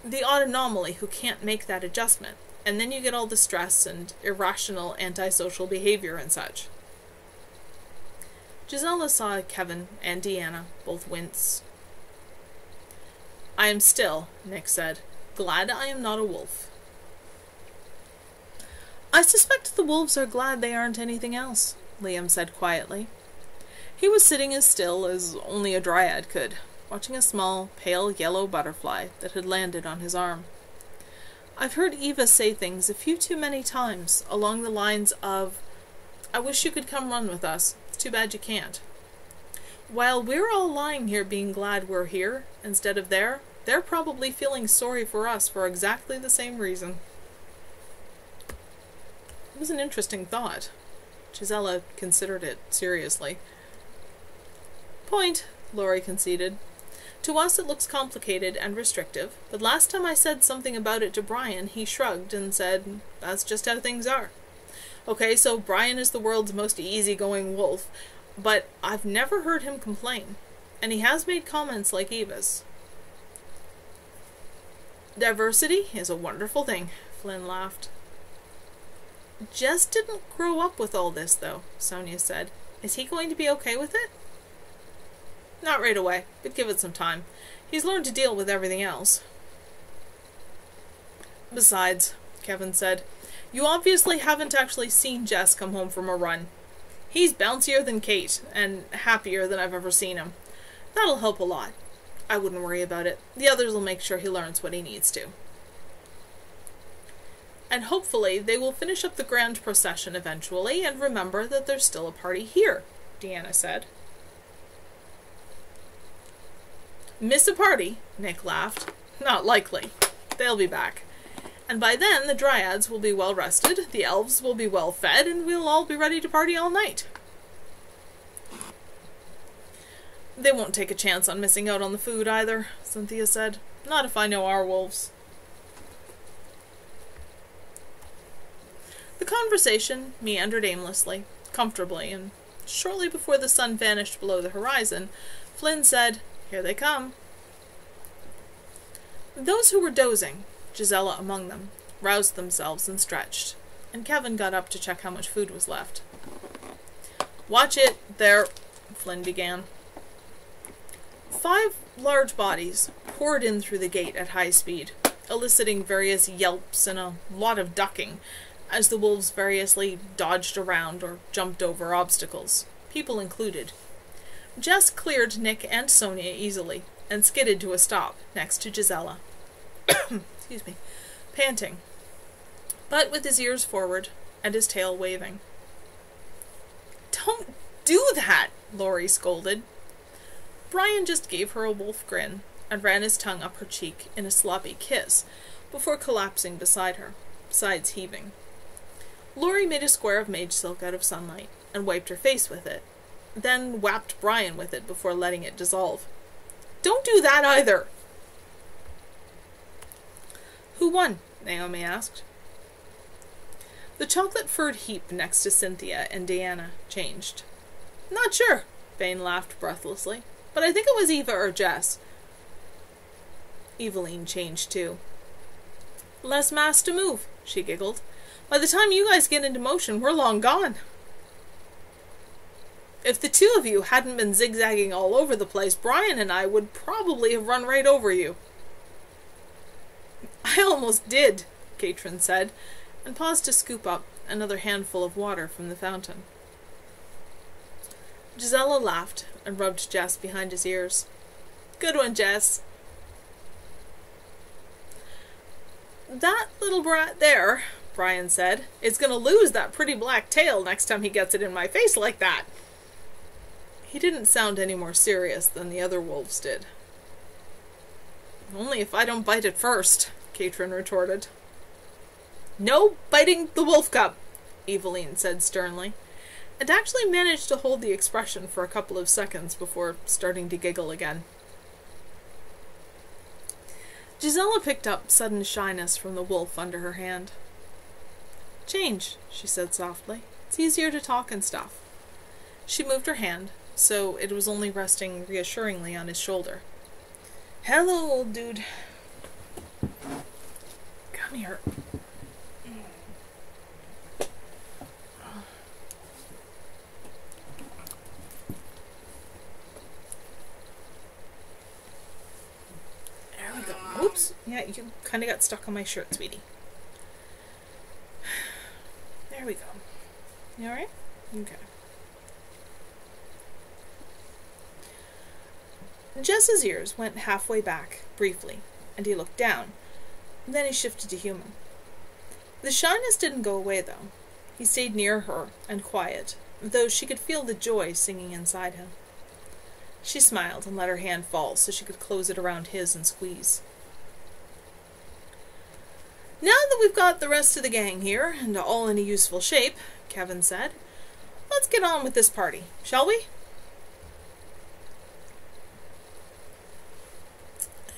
The odd anomaly who can't make that adjustment, and then you get all the stress and irrational antisocial behavior and such." Gisela saw Kevin and Deanna both wince. "I am still," Nick said, "glad I am not a wolf." "I suspect the wolves are glad they aren't anything else," Liam said quietly. He was sitting as still as only a dryad could, watching a small, pale yellow butterfly that had landed on his arm. "I've heard Eva say things a few too many times along the lines of, 'I wish you could come run with us. It's too bad you can't.' While we're all lying here being glad we're here instead of there, they're probably feeling sorry for us for exactly the same reason." It was an interesting thought. Gisela considered it seriously. "Point," Laurie conceded. "To us it looks complicated and restrictive, but last time I said something about it to Brian, he shrugged and said, 'That's just how things are.' Okay, so Brian is the world's most easygoing wolf, but I've never heard him complain, and he has made comments like Eva's." "Diversity is a wonderful thing," Flynn laughed. "Jess didn't grow up with all this, though," Sonia said. "Is he going to be okay with it?" "Not right away, but give it some time. He's learned to deal with everything else." "Besides," Kevin said, "you obviously haven't actually seen Jess come home from a run. He's bouncier than Kate, and happier than I've ever seen him. That'll help a lot. I wouldn't worry about it. The others will make sure he learns what he needs to." "And hopefully they will finish up the grand procession eventually and remember that there's still a party here," Deanna said. "Miss a party?" Nick laughed. "Not likely. They'll be back. And by then the dryads will be well rested, the elves will be well fed, and we'll all be ready to party all night." "They won't take a chance on missing out on the food either," Cynthia said. "Not if I know our wolves." The conversation meandered aimlessly, comfortably, and shortly before the sun vanished below the horizon, Flynn said, "Here they come." Those who were dozing, Gisela among them, roused themselves and stretched, and Kevin got up to check how much food was left. "Watch it, there," Flynn began. 5 large bodies poured in through the gate at high speed, eliciting various yelps and a lot of ducking, as the wolves variously dodged around or jumped over obstacles, people included. Jess cleared Nick and Sonia easily, and skidded to a stop next to Gisela. Excuse me, panting, but with his ears forward and his tail waving. "Don't do that," Laurie scolded. Brian just gave her a wolf grin and ran his tongue up her cheek in a sloppy kiss before collapsing beside her, sides heaving. Laurie made a square of mage silk out of sunlight and wiped her face with it, then whapped Brian with it before letting it dissolve. "Don't do that either!" "Who won?" Naomi asked. The chocolate-furred heap next to Cynthia and Deanna changed. "Not sure," Bane laughed breathlessly, "but I think it was Eva or Jess." Eveline changed too. Less mass to move, she giggled. By the time you guys get into motion, we're long gone. If the two of you hadn't been zigzagging all over the place, Brian and I would probably have run right over you. I almost did, Katrin said, and paused to scoop up another handful of water from the fountain. Gisela laughed and rubbed Jess behind his ears. Good one, Jess. That little brat there, Brian said, is going to lose that pretty black tail next time he gets it in my face like that. He didn't sound any more serious than the other wolves did. Only if I don't bite it first, Katrin retorted. No biting the wolf cub, Eveline said sternly, and actually managed to hold the expression for a couple of seconds before starting to giggle again. Gisela picked up sudden shyness from the wolf under her hand. Change, she said softly. It's easier to talk and stuff. She moved her hand, so it was only resting reassuringly on his shoulder. Hello, old dude. Come here. There we go. Oops. Yeah, you kind of got stuck on my shirt, sweetie. There we go. You alright? Okay. Jess's ears went halfway back, briefly, and he looked down. Then he shifted to human. The shyness didn't go away, though. He stayed near her and quiet, though she could feel the joy singing inside him. She smiled and let her hand fall so she could close it around his and squeeze. Now that we've got the rest of the gang here, and all in a useful shape, Kevin said, let's get on with this party, shall we?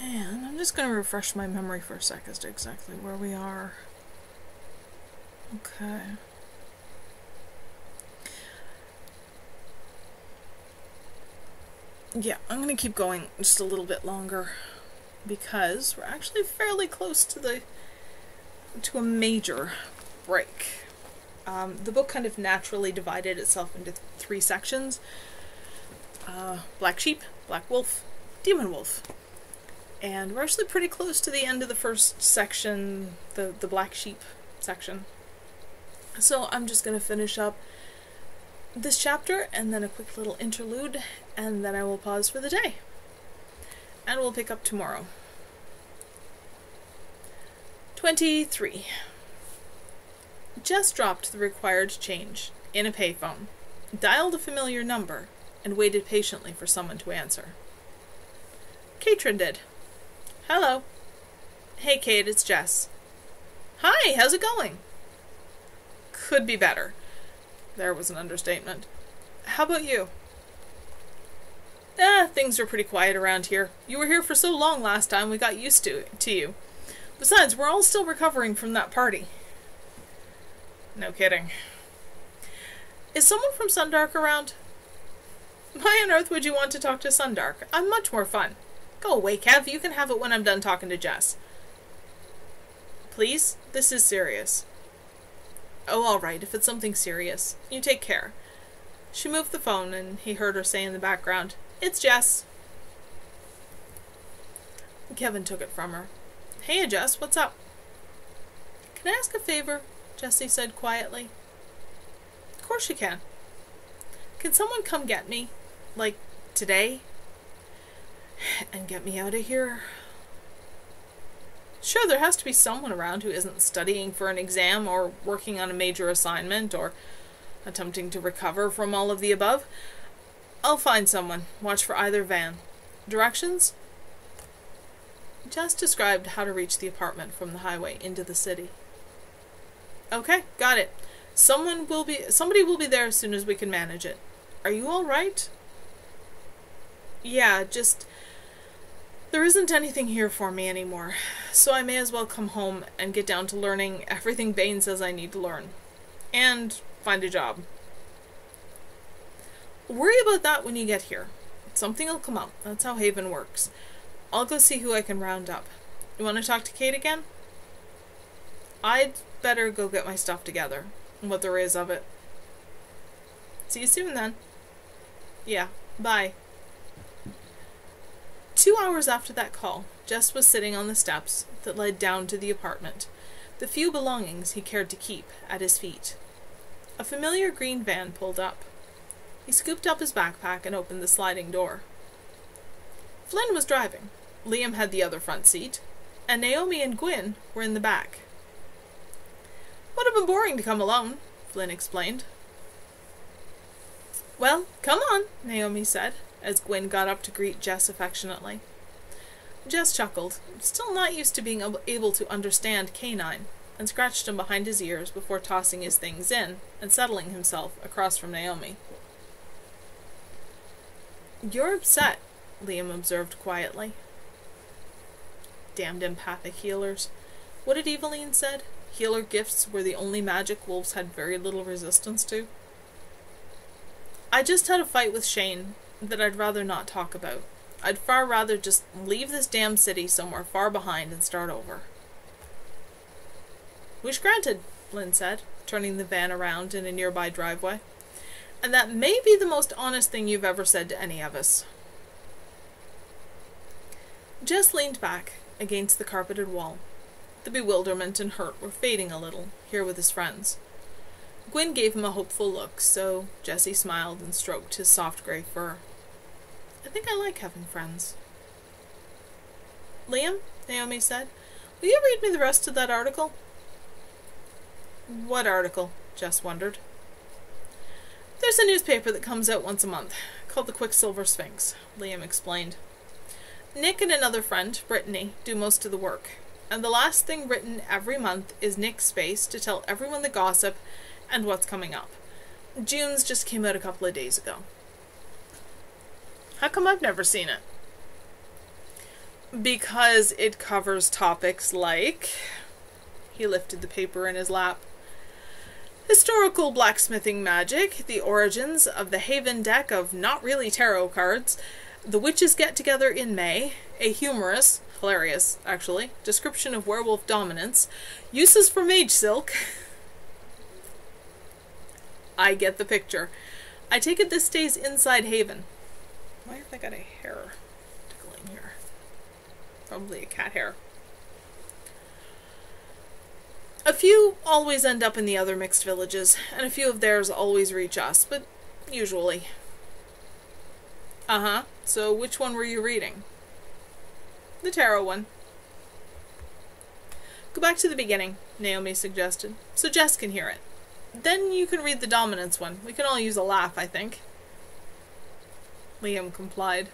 And I'm just going to refresh my memory for a sec as to exactly where we are. Okay. Yeah, I'm going to keep going just a little bit longer because we're actually fairly close to a major break. The book kind of naturally divided itself into three sections. Black Sheep, Black Wolf, Demon Wolf. And we're actually pretty close to the end of the first section, the Black Sheep section. So I'm just going to finish up this chapter and then a quick little interlude, and then I will pause for the day. And we'll pick up tomorrow. 23. Jess dropped the required change in a payphone, dialed a familiar number, and waited patiently for someone to answer. Katrin did. Hello. Hey, Kate, it's Jess. Hi, how's it going? Could be better. There was an understatement. How about you? Things are pretty quiet around here. You were here for so long last time we got used to you. Besides, we're all still recovering from that party. No kidding. Is someone from Sundark around? Why on earth would you want to talk to Sundark? I'm much more fun. Go away, Kev. You can have it when I'm done talking to Jess. Please? This is serious. Oh, all right, if it's something serious. You take care. She moved the phone, and he heard her say in the background, It's Jess. Kevin took it from her. Hey, Jess, what's up? Can I ask a favor? Jessie said quietly. Of course you can. Can someone come get me? Like, today? And get me out of here? Sure, there has to be someone around who isn't studying for an exam or working on a major assignment or attempting to recover from all of the above. I'll find someone. Watch for either van. Directions? Jess described how to reach the apartment from the highway into the city. Okay, got it. Somebody will be there as soon as we can manage it. Are you all right? Yeah, just... There isn't anything here for me anymore, so I may as well come home and get down to learning everything Bane says I need to learn. And find a job. Worry about that when you get here. Something will come up. That's how Haven works. I'll go see who I can round up. You want to talk to Kate again? I'd better go get my stuff together, what there is of it. See you soon, then. Yeah, bye. 2 hours after that call, Jess was sitting on the steps that led down to the apartment, the few belongings he cared to keep at his feet. A familiar green van pulled up. He scooped up his backpack and opened the sliding door. Flynn was driving. Liam had the other front seat, and Naomi and Gwyn were in the back. "Would have been boring to come alone," Flynn explained. "Well, come on," Naomi said, as Gwyn got up to greet Jess affectionately. Jess chuckled, still not used to being able to understand canine, and scratched him behind his ears before tossing his things in and settling himself across from Naomi. "You're upset," Liam observed quietly. Damned empathic healers. What had Eveline said? Healer gifts were the only magic wolves had very little resistance to. "I just had a fight with Shane that I'd rather not talk about. I'd far rather just leave this damn city somewhere far behind and start over." "Wish granted," Flynn said, turning the van around in a nearby driveway. "And that may be the most honest thing you've ever said to any of us." Jess leaned back against the carpeted wall. The bewilderment and hurt were fading a little, here with his friends. Gwyn gave him a hopeful look, so Jessie smiled and stroked his soft grey fur. "I think I like having friends." "Liam," Naomi said, "will you read me the rest of that article?" "What article?" Jess wondered. "There's a newspaper that comes out once a month, called the Quicksilver Sphinx," Liam explained. "Nick and another friend, Brittany, do most of the work, and the last thing written every month is Nick's space to tell everyone the gossip and what's coming up. June's just came out a couple of days ago." "How come I've never seen it?" "Because it covers topics like..." He lifted the paper in his lap. "Historical blacksmithing magic, the origins of the Haven deck of not really tarot cards, the witches get together in May, a humorous, hilarious actually, description of werewolf dominance, uses for mage silk..." "I get the picture. I take it this stays inside Haven." Why have I got a hair tickling here? Probably a cat hair. "A few always end up in the other mixed villages, and a few of theirs always reach us, but usually." "Uh-huh. So which one were you reading?" "The tarot one." "Go back to the beginning," Naomi suggested, "so Jess can hear it. Then you can read the dominance one. We can all use a laugh, I think." Liam complied.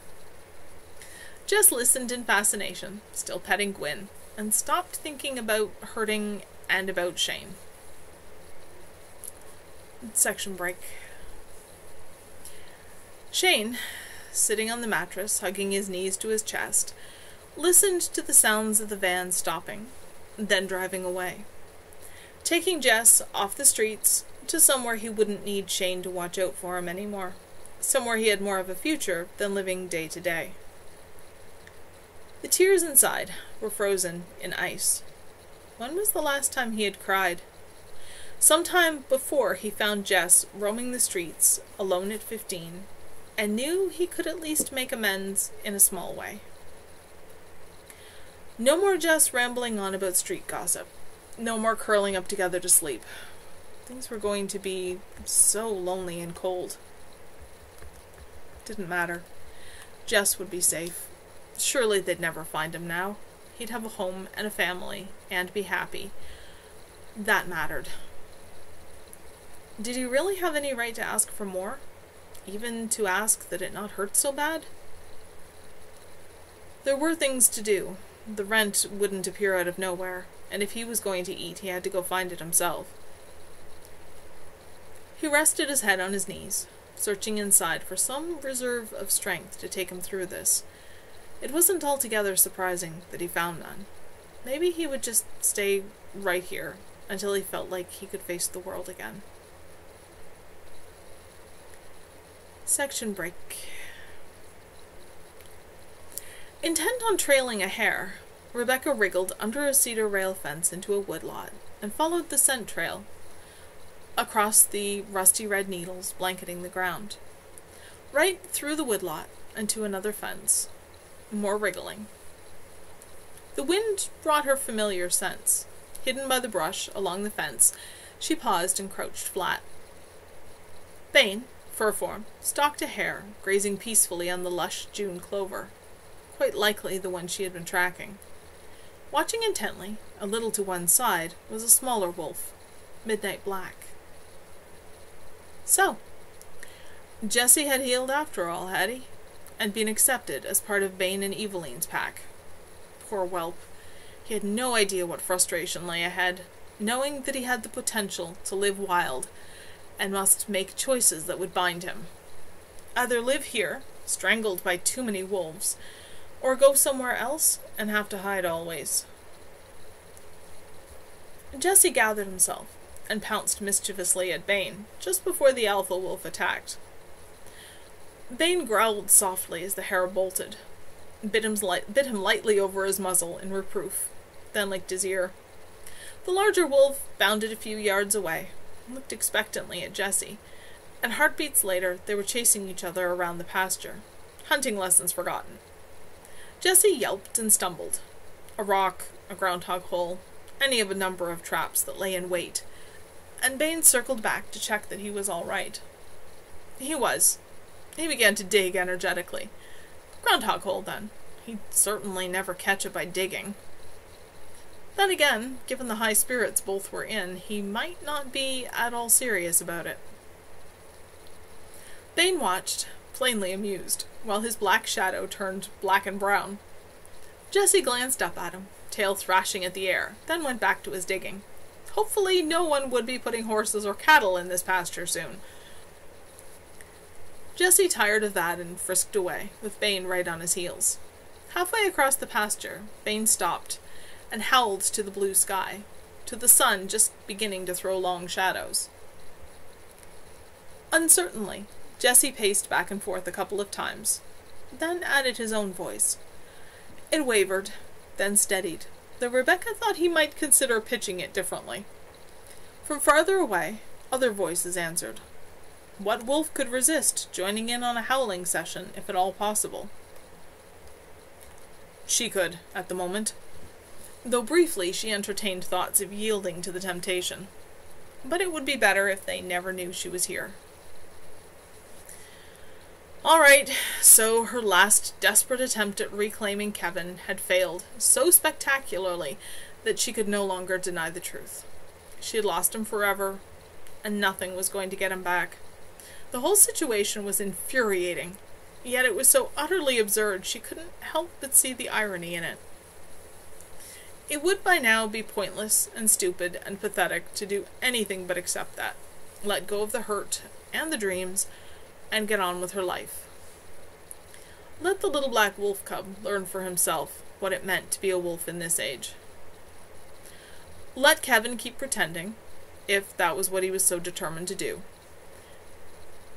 Jess listened in fascination, still petting Gwyn, and stopped thinking about hurting and about Shane. Section break. Shane, sitting on the mattress, hugging his knees to his chest, listened to the sounds of the van stopping, then driving away, taking Jess off the streets to somewhere he wouldn't need Shane to watch out for him anymore, somewhere he had more of a future than living day to day. The tears inside were frozen in ice. When was the last time he had cried? Sometime before he found Jess roaming the streets, alone at 15, and knew he could at least make amends in a small way. No more Jess rambling on about street gossip. No more curling up together to sleep. Things were going to be so lonely and cold. Didn't matter. Jess would be safe. Surely they'd never find him now. He'd have a home and a family, and be happy. That mattered. Did he really have any right to ask for more? Even to ask that it not hurt so bad? There were things to do. The rent wouldn't appear out of nowhere, and if he was going to eat, he had to go find it himself. He rested his head on his knees, searching inside for some reserve of strength to take him through this. It wasn't altogether surprising that he found none. Maybe he would just stay right here until he felt like he could face the world again. Section break. Intent on trailing a hare, Rebecca wriggled under a cedar rail fence into a woodlot and followed the scent trail across the rusty red needles blanketing the ground, right through the woodlot and to another fence. More wriggling. The wind brought her familiar scents. Hidden by the brush along the fence, she paused and crouched flat. Bane, fur form, stalked a hare, grazing peacefully on the lush June clover, quite likely the one she had been tracking. Watching intently, a little to one side, was a smaller wolf, midnight black. So, Jesse had healed after all, had he? And been accepted as part of Bane and Eveline's pack. Poor whelp. He had no idea what frustration lay ahead, knowing that he had the potential to live wild, and must make choices that would bind him. Either live here, strangled by too many wolves, or go somewhere else and have to hide always. Jesse gathered himself and pounced mischievously at Bane, just before the alpha wolf attacked. Bane growled softly as the hare bolted, bit him lightly over his muzzle in reproof, then licked his ear. The larger wolf bounded a few yards away, looked expectantly at Jesse, and heartbeats later they were chasing each other around the pasture, hunting lessons forgotten. Jesse yelped and stumbled. A rock, a groundhog hole, any of a number of traps that lay in wait, and Bane circled back to check that he was all right. He was. He began to dig energetically. Groundhog hole, then. He'd certainly never catch it by digging. Then again, given the high spirits both were in, he might not be at all serious about it. Bane watched, plainly amused, while his black shadow turned black and brown. Jesse glanced up at him, tail thrashing at the air, then went back to his digging. Hopefully no one would be putting horses or cattle in this pasture soon. Jesse tired of that and frisked away, with Bane right on his heels. Halfway across the pasture, Bane stopped, and howled to the blue sky, to the sun just beginning to throw long shadows. Uncertainly, Jesse paced back and forth a couple of times, then added his own voice. It wavered, then steadied, though Rebecca thought he might consider pitching it differently. From farther away, other voices answered. What wolf could resist joining in on a howling session, if at all possible? She could, at the moment, though briefly she entertained thoughts of yielding to the temptation. But it would be better if they never knew she was here. All right, so her last desperate attempt at reclaiming Kevin had failed so spectacularly that she could no longer deny the truth. She had lost him forever, and nothing was going to get him back. The whole situation was infuriating, yet it was so utterly absurd she couldn't help but see the irony in it. It would by now be pointless and stupid and pathetic to do anything but accept that, let go of the hurt and the dreams, and get on with her life. Let the little black wolf cub learn for himself what it meant to be a wolf in this age. Let Kevin keep pretending, if that was what he was so determined to do.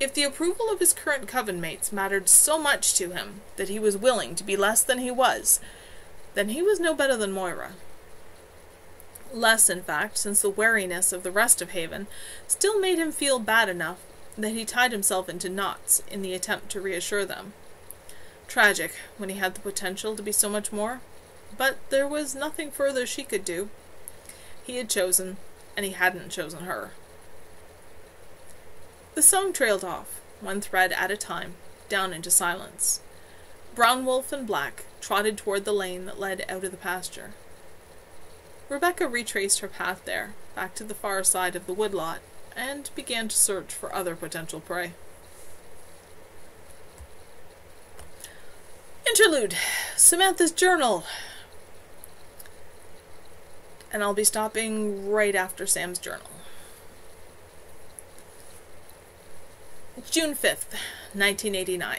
If the approval of his current coven mates mattered so much to him that he was willing to be less than he was, then he was no better than Moira. Less, in fact, since the wariness of the rest of Haven still made him feel bad enough that he tied himself into knots in the attempt to reassure them. Tragic, when he had the potential to be so much more, but there was nothing further she could do. He had chosen, and he hadn't chosen her. The song trailed off, one thread at a time, down into silence. Brown wolf and black trotted toward the lane that led out of the pasture. Rebecca retraced her path there, back to the far side of the woodlot, and began to search for other potential prey. Interlude! Samantha's journal! And I'll be stopping right after Sam's journal. June 5th, 1989.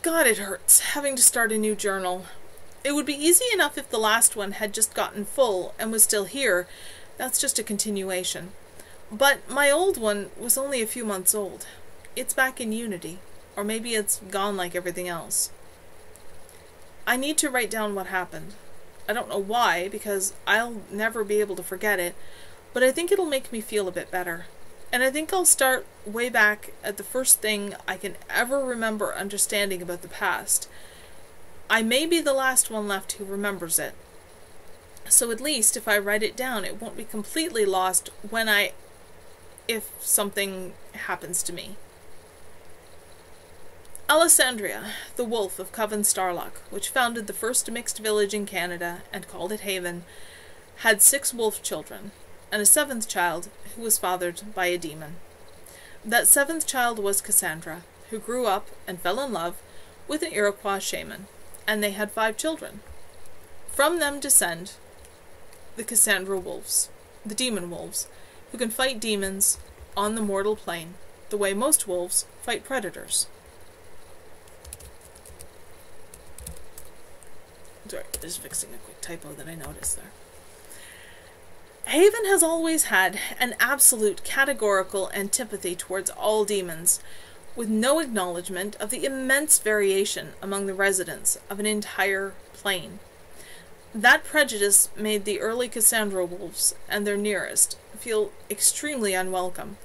God, it hurts, having to start a new journal. It would be easy enough if the last one had just gotten full and was still here. That's just a continuation. But my old one was only a few months old. It's back in Unity, or maybe it's gone like everything else. I need to write down what happened. I don't know why, because I'll never be able to forget it, but I think it'll make me feel a bit better. And I think I'll start way back at the first thing I can ever remember understanding about the past. I may be the last one left who remembers it. So at least if I write it down, it won't be completely lost if something happens to me. Alessandria, the wolf of Coven Starlock, which founded the first mixed village in Canada and called it Haven, had 6 wolf children, and a 7th child who was fathered by a demon. That 7th child was Cassandra, who grew up and fell in love with an Iroquois shaman, and they had 5 children. From them descend the Cassandra wolves, the demon wolves, who can fight demons on the mortal plane, the way most wolves fight predators. Sorry, just fixing a quick typo that I noticed there. Haven has always had an absolute categorical antipathy towards all demons, with no acknowledgement of the immense variation among the residents of an entire plane. That prejudice made the early Cassandra wolves and their nearest feel extremely unwelcome,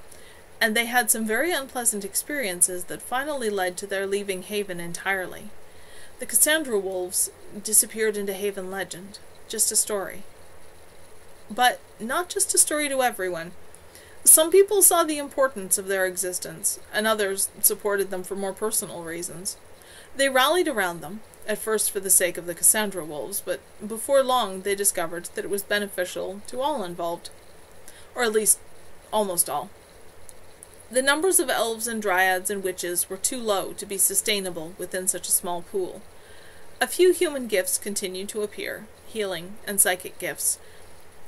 and they had some very unpleasant experiences that finally led to their leaving Haven entirely. The Cassandra wolves disappeared into Haven legend, just a story. But not just a story to everyone. Some people saw the importance of their existence, and others supported them for more personal reasons. They rallied around them, at first for the sake of the Cassandra wolves, but before long they discovered that it was beneficial to all involved. Or at least, almost all. The numbers of elves and dryads and witches were too low to be sustainable within such a small pool. A few human gifts continued to appear, healing and psychic gifts,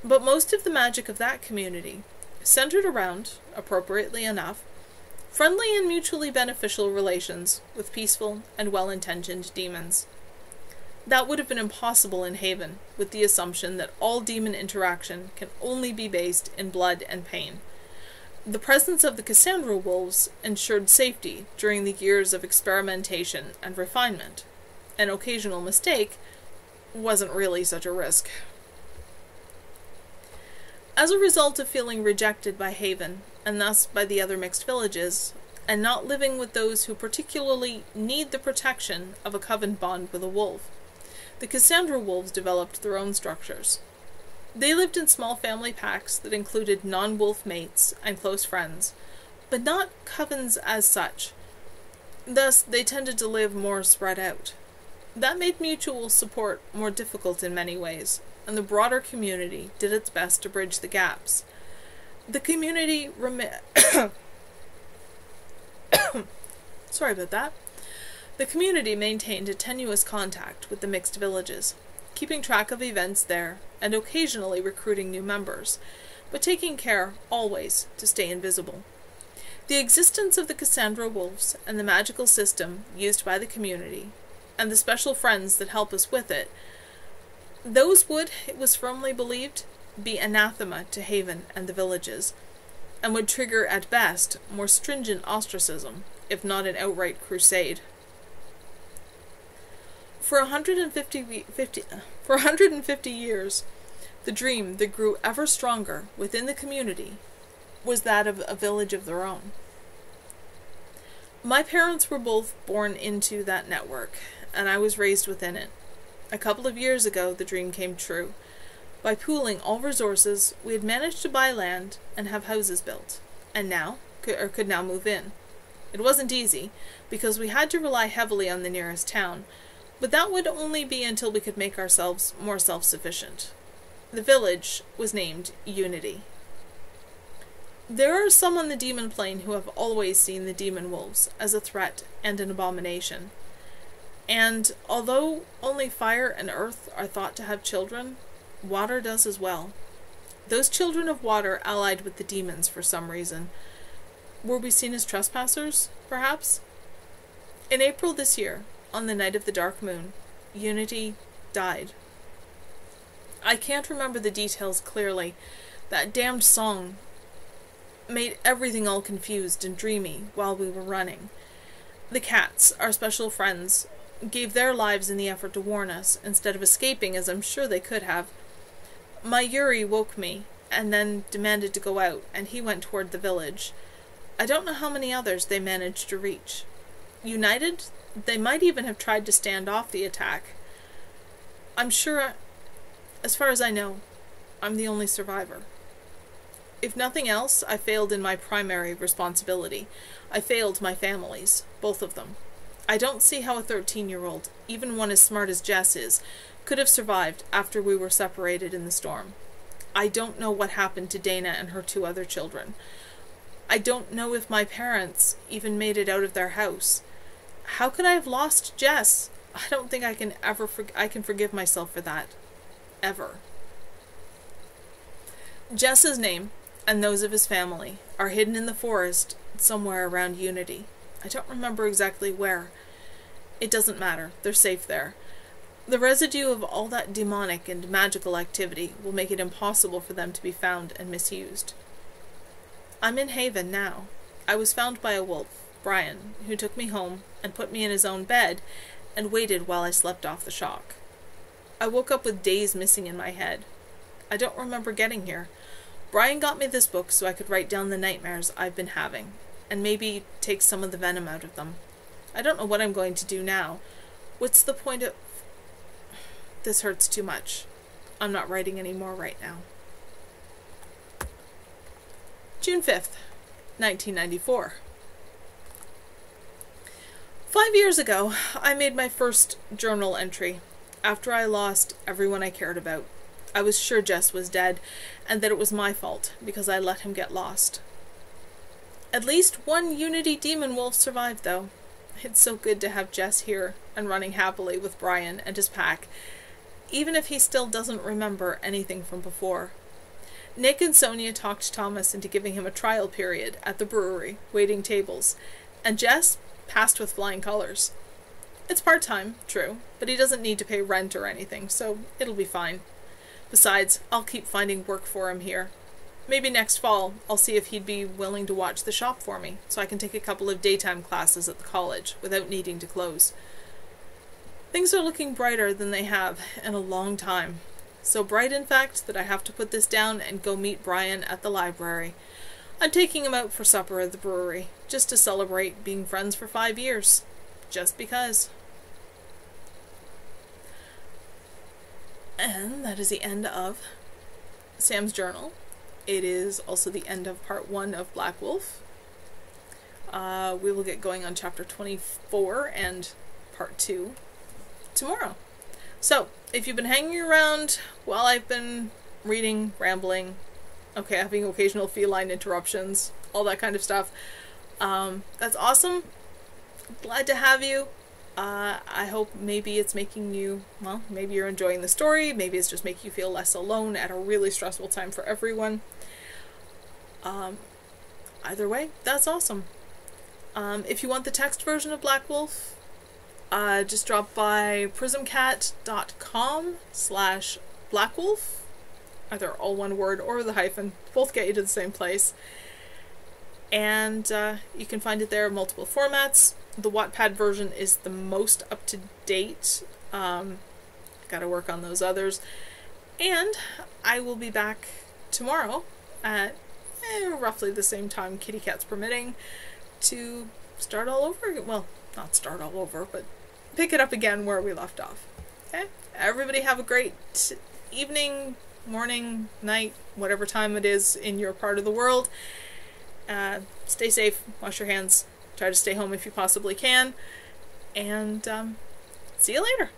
but most of the magic of that community centered around, appropriately enough, friendly and mutually beneficial relations with peaceful and well-intentioned demons. That would have been impossible in Haven, with the assumption that all demon interaction can only be based in blood and pain. The presence of the Cassandra wolves ensured safety during the years of experimentation and refinement. An occasional mistake wasn't really such a risk. As a result of feeling rejected by Haven, and thus by the other mixed villages, and not living with those who particularly need the protection of a coven bond with a wolf, the Cassandra wolves developed their own structures. They lived in small family packs that included non-wolf mates and close friends, but not covens as such. Thus, they tended to live more spread out. That made mutual support more difficult in many ways, and the broader community did its best to bridge the gaps. The community Sorry about that. The community maintained a tenuous contact with the mixed villages, keeping track of events there and occasionally recruiting new members, but taking care, always, to stay invisible. The existence of the Cassandra wolves and the magical system used by the community, and the special friends that help us with it, those would, it was firmly believed, be anathema to Haven and the villages, and would trigger at best more stringent ostracism, if not an outright crusade. For 150 years, the dream that grew ever stronger within the community was that of a village of their own. My parents were both born into that network, and I was raised within it. A couple of years ago, the dream came true. By pooling all resources, we had managed to buy land and have houses built, and could now move in. It wasn't easy, because we had to rely heavily on the nearest town, but that would only be until we could make ourselves more self-sufficient. The village was named Unity. There are some on the demon plane who have always seen the demon wolves as a threat and an abomination. And although only fire and earth are thought to have children, water does as well. Those children of water allied with the demons for some reason. Were we seen as trespassers, perhaps? In April this year, on the night of the dark moon, Unity died. I can't remember the details clearly. That damned song made everything all confused and dreamy while we were running. The cats, our special friends, gave their lives in the effort to warn us, instead of escaping, as I'm sure they could have. My Yuri woke me, and then demanded to go out, and he went toward the village. I don't know how many others they managed to reach. United, they might even have tried to stand off the attack. I'm sure, as far as I know, I'm the only survivor. If nothing else, I failed in my primary responsibility. I failed my families, both of them. I don't see how a 13-year-old, even one as smart as Jess is, could have survived after we were separated in the storm. I don't know what happened to Dana and her 2 other children. I don't know if my parents even made it out of their house. How could I have lost Jess? I don't think I can ever forgive myself for that. Ever. Jess's name, and those of his family, are hidden in the forest somewhere around Unity. I don't remember exactly where. It doesn't matter. They're safe there. The residue of all that demonic and magical activity will make it impossible for them to be found and misused. I'm in Haven now. I was found by a wolf, Brian, who took me home and put me in his own bed and waited while I slept off the shock. I woke up with days missing in my head. I don't remember getting here. Brian got me this book so I could write down the nightmares I've been having, and maybe take some of the venom out of them. I don't know what I'm going to do now. What's the point of... This hurts too much. I'm not writing any more right now. June 5th, 1994. 5 years ago, I made my first journal entry, after I lost everyone I cared about. I was sure Jess was dead, and that it was my fault, because I let him get lost. At least one Unity demon wolf survived, though. It's so good to have Jess here, and running happily with Brian and his pack, even if he still doesn't remember anything from before. Nick and Sonia talked Thomas into giving him a trial period at the brewery, waiting tables, and Jess passed with flying colors. It's part-time, true, but he doesn't need to pay rent or anything, so it'll be fine. Besides, I'll keep finding work for him here. Maybe next fall, I'll see if he'd be willing to watch the shop for me, so I can take a couple of daytime classes at the college without needing to close. Things are looking brighter than they have in a long time. So bright, in fact, that I have to put this down and go meet Brian at the library. I'm taking him out for supper at the brewery, just to celebrate being friends for 5 years. Just because. And that is the end of Sam's journal. It is also the end of part 1 of Black Wolf. We will get going on chapter 24 and part 2 tomorrow. So, if you've been hanging around while I've been reading, rambling, okay, having occasional feline interruptions, all that kind of stuff, that's awesome. Glad to have you. I hope maybe it's making you, well, maybe you're enjoying the story, maybe it's just making you feel less alone at a really stressful time for everyone. Either way, that's awesome. If you want the text version of Black Wolf, just drop by prismcat.com/blackwolf, either all one word or the hyphen, both get you to the same place. And you can find it there in multiple formats. The Wattpad version is the most up-to-date. Gotta work on those others. And I will be back tomorrow at roughly the same time, kitty cats permitting, to start all over again. Well, not start all over, but pick it up again where we left off. Okay? Everybody have a great evening, morning, night, whatever time it is in your part of the world. Stay safe, wash your hands, try to stay home if you possibly can, and see you later.